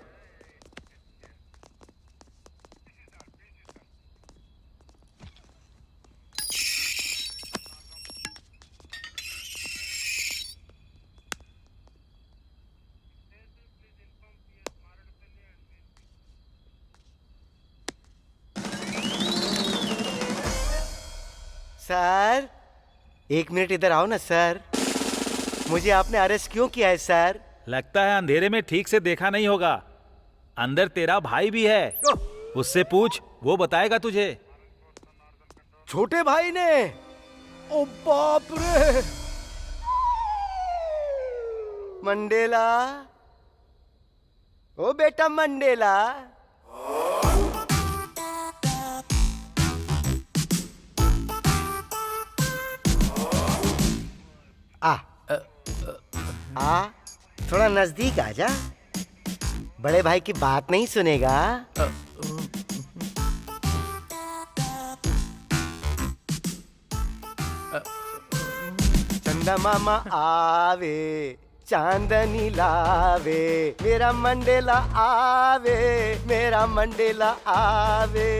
सर, 1 मिनट इधर आओ ना सर। मुझे आपने अरेस्ट क्यों किया है सर? लगता है अंधेरे में ठीक से देखा नहीं होगा। अंदर तेरा भाई भी है, उससे पूछ, वो बताएगा तुझे। छोटे भाई ने? ओ बाप रे! मंडेला, ओ बेटा मंडेला। थोड़ा नजदीक आ जा। बड़े भाई की बात नहीं सुनेगा। चंदा मामा आवे, चांदनी लावे, मेरा मंडेला आवे, मेरा मंडेला आवे।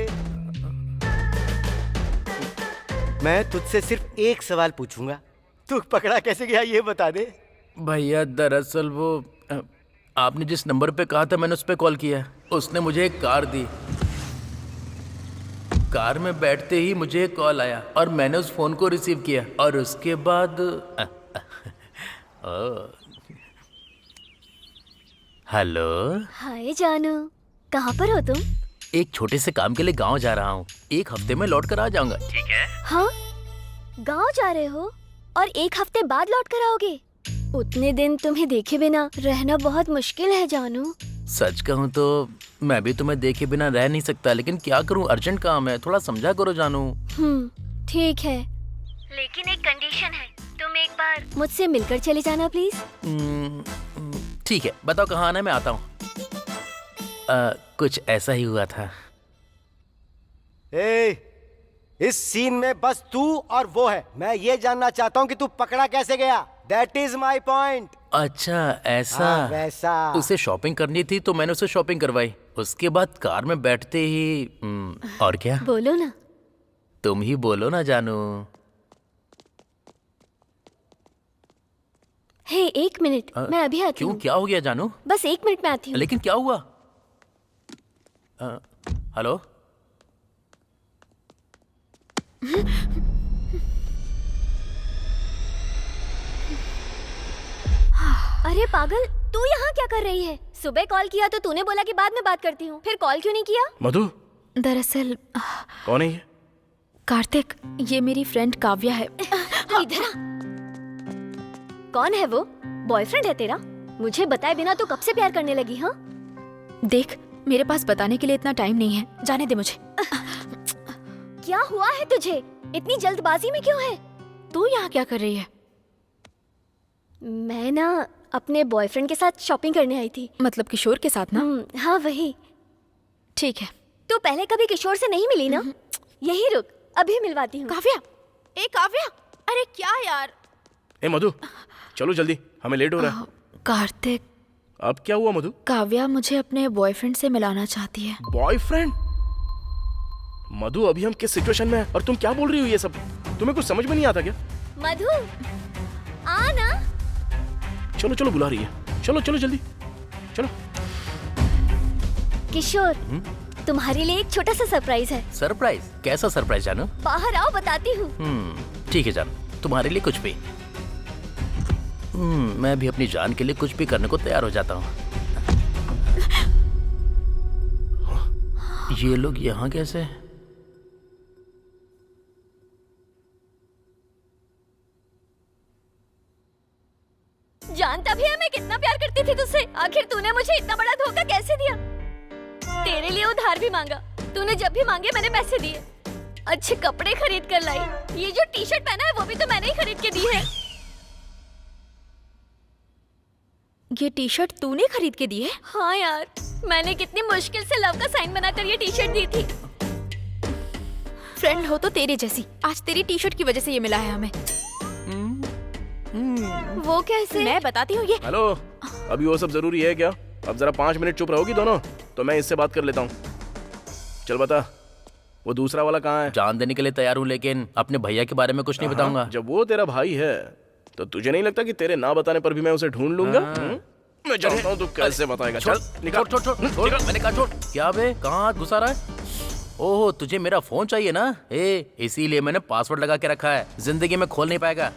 मैं तुझसे सिर्फ एक सवाल पूछूंगा, तू पकड़ा कैसे गया ये बता दे। भैया दरअसल वो आपने जिस नंबर पे कहा था मैंने उस पे कॉल किया। उसने मुझे एक कार दी। कार में बैठते ही मुझे एक कॉल आया और मैंने उस फोन को रिसीव किया और उसके बाद हेलो। हाय जानू, कहाँ पर हो तुम? एक छोटे से काम के लिए गांव जा रहा हूँ। 1 हफ्ते में लौट कर आ जाऊंगा। ठीक है? हाँ, गांव जा रहे हो और 1 हफ्ते बाद लौट कर आओगे? उतने दिन तुम्हें देखे बिना रहना बहुत मुश्किल है जानू। सच कहूँ तो मैं भी तुम्हें देखे बिना रह नहीं सकता, लेकिन क्या करूँ, अर्जेंट काम है। थोड़ा समझा करो जानू। ठीक है, लेकिन एक कंडीशन है, तुम एक बार मुझसे मिलकर चले जाना प्लीज। ठीक है, बताओ कहाँ आना है, मैं आता हूँ। कुछ ऐसा ही हुआ था। इस सीन में बस तू और वो है। मैं ये जानना चाहता हूँ कि तू पकड़ा कैसे गया। That is my point. अच्छा ऐसा। वैसा। उसे शॉपिंग करनी थी तो मैंने उसे शॉपिंग करवाई। उसके बाद कार में बैठते ही और क्या? बोलो ना। तुम ही बोलो ना जानू। हे 1 मिनट, मैं अभी आती हूँ। क्यों, क्या हो गया जानू? बस 1 मिनट में आती हूँ। लेकिन क्या हुआ? हेलो। अरे पागल, तू यहाँ क्या कर रही है? सुबह कॉल किया तो तूने बोला कि बाद में बात करती हूँ, फिर कॉल क्यों नहीं किया? मधु, दरअसल कौन है ये? कार्तिक, ये मेरी फ्रेंड काव्या है। इधर आ। कौन है वो? बॉयफ्रेंड है तेरा? मुझे बताए बिना तू कब से प्यार करने लगी? हाँ देख, मेरे पास बताने के लिए इतना टाइम नहीं है, जाने दे मुझे। क्या हुआ है तुझे? इतनी जल्दबाजी में क्यों है? तू यहाँ क्या कर रही है? मैं ना अपने बॉयफ्रेंड के साथ शॉपिंग करने आई थी। मतलब किशोर के साथ ना? हाँ वही। ठीक है। तू पहले कभी किशोर से नहीं मिली ना? यही रुक, अभी मिलवाती हूँ। काव्या, ए काव्या, अरे क्या यार। ए मधु, चलो जल्दी, हमें लेट हो रहा है। कार्तिक, अब क्या हुआ मधु? काव्या मुझे अपने बॉयफ्रेंड से मिलाना चाहती है। बॉयफ्रेंड? मधु, अभी हम किस सिचुएशन में हैं और तुम क्या बोल रही हो ये सब? तुम्हें कुछ समझ में नहीं आता क्या? मधु, आ ना। चलो चलो, बुला रही है। चलो चलो जल्दी, चलो। किशोर, तुम्हारे लिए एक छोटा सा सरप्राइज है। सरप्राइज? कैसा सरप्राइज जानू? बाहर आओ, बताती हूँ। ठीक है जानू, तुम्हारे लिए कुछ भी। मैं भी अपनी जान के लिए कुछ भी करने को तैयार हो जाता हूँ। ये लोग यहाँ कैसे? जानता भी है मैं कितना प्यार करती थी तुझसे। आखिर तूने मुझे इतना बड़ा धोखा कैसे दिया? तेरे लिए उधार भी मांगा, तूने जब भी मांगे मैंने पैसे दिए। अच्छे कपड़े खरीद कर लाई, ये जो टी शर्ट पहना है वो भी तो मैंने ही खरीद के दी है। ये टी शर्ट तूने खरीद के दी है? हाँ यार, मैंने कितनी मुश्किल से लव का साइन बनाकर ये टी शर्ट दी थी। फ्रेंड हो तो तेरे जैसी, आज तेरी टी शर्ट की वजह से ये मिला है हमें। वो कैसे? मैं बताती हूँ ये। हेलो, अभी वो सब जरूरी है क्या? अब जरा 5 मिनट चुप रहोगी दोनों, तो मैं इससे बात कर लेता हूँ। चल बता, वो दूसरा वाला कहाँ है? जान देने के लिए तैयार हूँ, लेकिन अपने भैया के बारे में कुछ नहीं बताऊंगा। जब वो तेरा भाई है तो तुझे नहीं लगता कि तेरे ना बताने पर भी मैं उसे ढूंढ लूंगा? मैं जानता हूँ तू कैसे बताएगा। चल निकाल। छोड़ मैंने कहा छोड़। क्या बे, कहाँ हाथ घुसा रहा है? ओह, तुझे मेरा फोन चाहिए ना? इसीलिए मैंने पासवर्ड लगा के रखा है, जिंदगी में खोल नहीं पाएगा।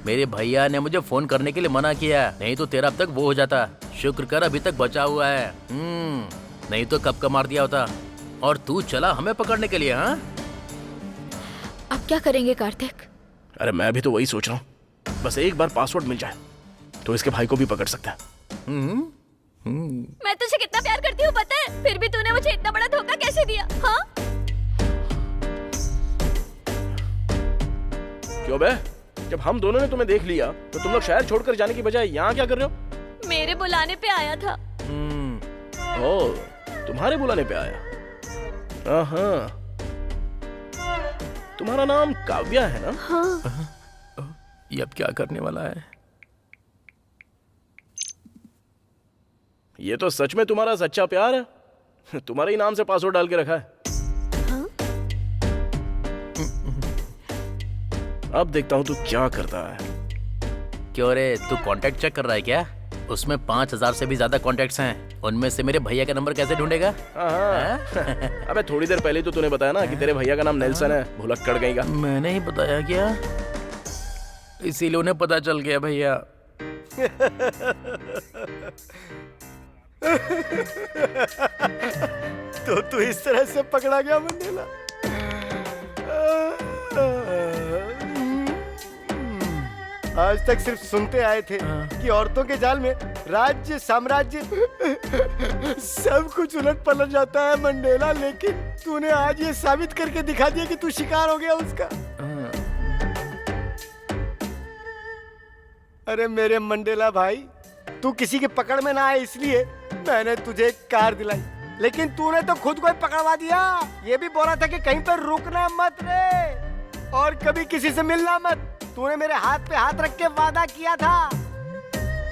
मेरे भैया ने मुझे फोन करने के लिए मना किया, नहीं तो तेरा अब तक वो हो जाता। शुक्र कर अभी तक बचा हुआ है, नहीं तो कब का मार दिया होता। और तू चला हमें पकड़ने के लिए। हाँ, अब क्या करेंगे कार्तिक? अरे मैं भी तो वही सोच रहा हूँ, बस एक बार पासवर्ड मिल जाए तो इसके भाई को भी पकड़ सकता है। मैं तुझे कितना प्यार करती हूँ पता है, फिर भी तूने मुझे इतना बड़ा धोखा कैसे दिया? हाँ? क्यों बे? जब हम दोनों ने तुम्हें देख लिया तो तुम लोग शहर छोड़कर जाने की बजाय यहाँ क्या कर रहे हो? मेरे बुलाने पे आया था। ओ, तुम्हारे बुलाने पे आया? हाँ, तुम्हारा नाम काव्या है ना? हाँ। ये अब क्या करने वाला है? ये तो सच में तुम्हारा सच्चा प्यार है। तुम्हारे ही नाम से पासवर्ड डाल के रखा है। अब देखता हूँ तू क्या करता है। क्यों रे, तू कांटेक्ट चेक कर रहा है क्या? उसमें 5000 से भी ज्यादा कॉन्टेक्ट्स हैं, उनमें से मेरे भैया का नंबर कैसे ढूंढेगा? अबे थोड़ी देर पहले तो तूने बताया ना कि तेरे भैया का नाम नेल्सन है, भुलक्कड़ गई का। मैंने ही बताया क्या? इसीलिए उन्हें पता चल गया भैया। तो तू इस तरह से पकड़ा गया मंडेला? आज तक सिर्फ सुनते आए थे कि औरतों के जाल में राज्य साम्राज्य सब कुछ उलट पलट जाता है मंडेला, लेकिन तूने आज ये साबित करके दिखा दिया कि तू शिकार हो गया उसका। अरे मेरे मंडेला भाई, तू किसी की पकड़ में ना आए इसलिए मैंने तुझे एक कार दिलाई, लेकिन तूने तो खुद को ही पकड़वा दिया। ये भी बोला था कि कहीं पर रुकना मत रे और कभी किसी से मिलना मत। तूने मेरे हाथ पे हाथ रख के वादा किया था,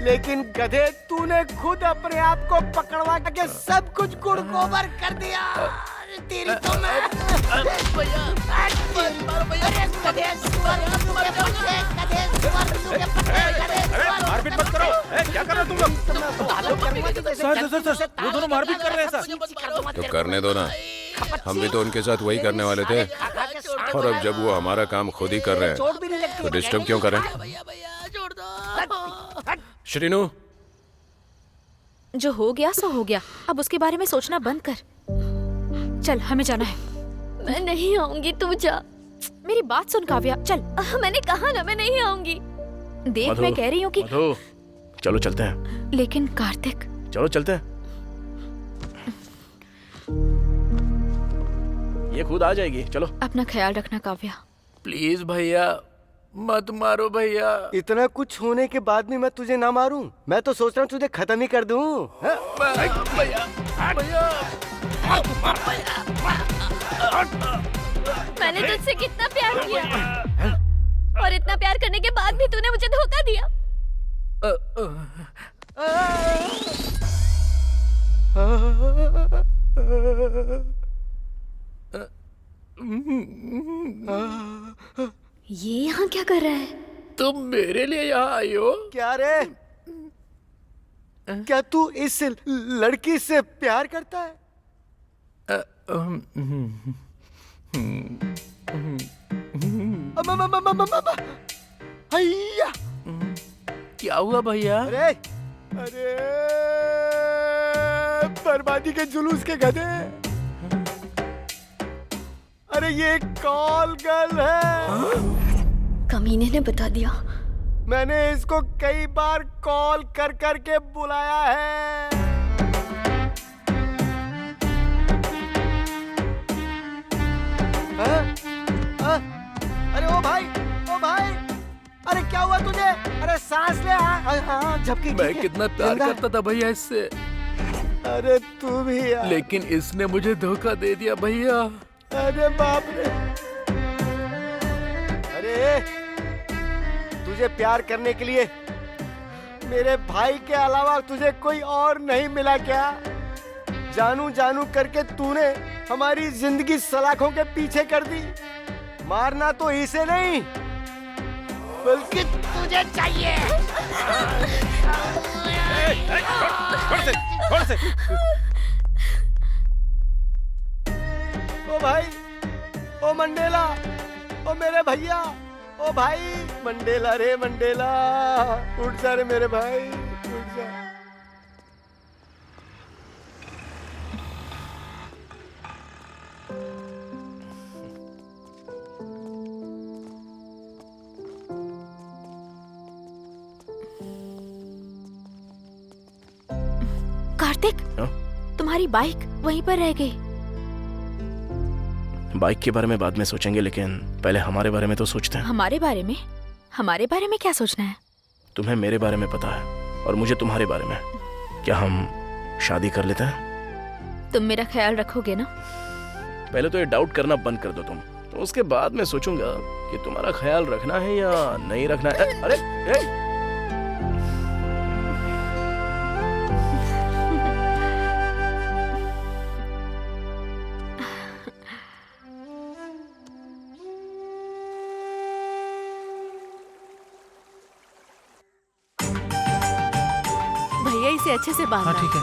लेकिन गधे तूने खुद अपने आप को पकड़वा के सब कुछ गुड़गोबर कर दिया। तेरी तो मैं मारपीट मत करो। क्या कर रहे हो तुम लोग? सर, वो दोनों मारपीट कर रहे हैं सर। तो करने दो ना, हम भी तो उनके साथ वही करने वाले थे। और अब जब वो हमारा काम खुद ही कर रहे हैं तो डिस्टर्ब क्यों करें? श्रीनू, जो हो गया सो हो गया, अब उसके बारे में सोचना बंद कर। चल, हमें जाना है। मैं नहीं आऊंगी, तू जा। मेरी बात सुन काव्या, चल। मैंने कहा ना मैं नहीं आऊंगी। देख, मैं कह रही हूँ कि चलो चलते हैं। लेकिन कार्तिक, चलो चलते हैं, ये खुद आ जाएगी। चलो। अपना ख्याल रखना काव्या। प्लीज भैया मत मारो भैया। इतना कुछ होने के बाद भी मैं तुझे ना मारूं? मैं तो सोच रहा हूँ तुझे खत्म ही कर दूं। मैंने तुझसे कितना प्यार किया और इतना प्यार करने के बाद भी तूने मुझे धोखा दिया। ये यहाँ क्या कर रहा है? तुम मेरे लिए यहाँ आई हो? क्या रे? क्या तू इस लड़की से प्यार करता है? हैया! क्या हुआ भैया? अरे बर्बादी के जुलूस के गधे। अरे ये कॉल गर्ल है। कमीने ने बता दिया। मैंने इसको कई बार कॉल कर कर के बुलाया है। हाँ? हाँ? अरे ओ भाई, ओ भाई, अरे क्या हुआ तुझे? अरे सांस ले। हाँ, झपकी। मैं कितना प्यार करता था भैया इससे, अरे तू भी यार। लेकिन इसने मुझे धोखा दे दिया भैया। अरे बाप रे। अरे तुझे प्यार करने के लिए मेरे भाई के अलावा तुझे कोई और नहीं मिला क्या? जानू जानू करके तूने हमारी जिंदगी सलाखों के पीछे कर दी। मारना तो इसे नहीं बल्कि तुझे चाहिए। छोड़ से। ओ भाई, ओ मंडेला, ओ मेरे भैया, ओ भाई मंडेला रे मंडेला, उठ जा रे मेरे भाई, उठ जा। कार्तिक, हाँ? तुम्हारी बाइक वहीं पर रह गई। बाइक के बारे में बाद में सोचेंगे, लेकिन पहले हमारे बारे में तो सोचते हैं। हमारे बारे में? हमारे बारे में क्या सोचना है? तुम्हें मेरे बारे में पता है और मुझे तुम्हारे बारे में। क्या हम शादी कर लेते हैं? तुम मेरा ख्याल रखोगे ना? पहले तो ये डाउट करना बंद कर दो तुम, तो उसके बाद मैं सोचूंगा कि तुम्हारा ख्याल रखना है या नहीं रखना है। अरे ए! भैया इसे अच्छे से बांधना। हाँ ठीक है।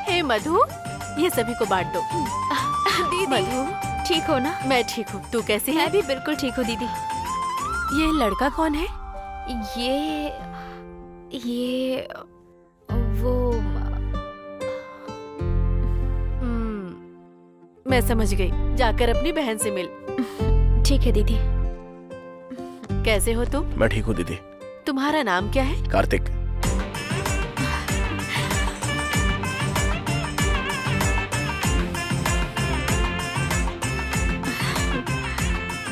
हे मधु, ये सभी को बांट दो। दीदी, मधु, ठीक हो ना? मैं ठीक हूँ, तू कैसी है? मैं भी बिल्कुल ठीक हूँ दीदी। ये लड़का कौन है? ये वो मैं समझ गई, जाकर अपनी बहन से मिल। ठीक है दीदी। कैसे हो तुम? मैं ठीक हूँ दीदी। तुम्हारा नाम क्या है? कार्तिक।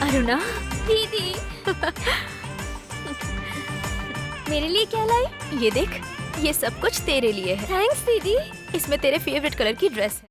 अरुणा, दीदी मेरे लिए क्या लाई? ये देख, ये सब कुछ तेरे लिए है। थैंक्स दीदी। इसमें तेरे फेवरेट कलर की ड्रेस है।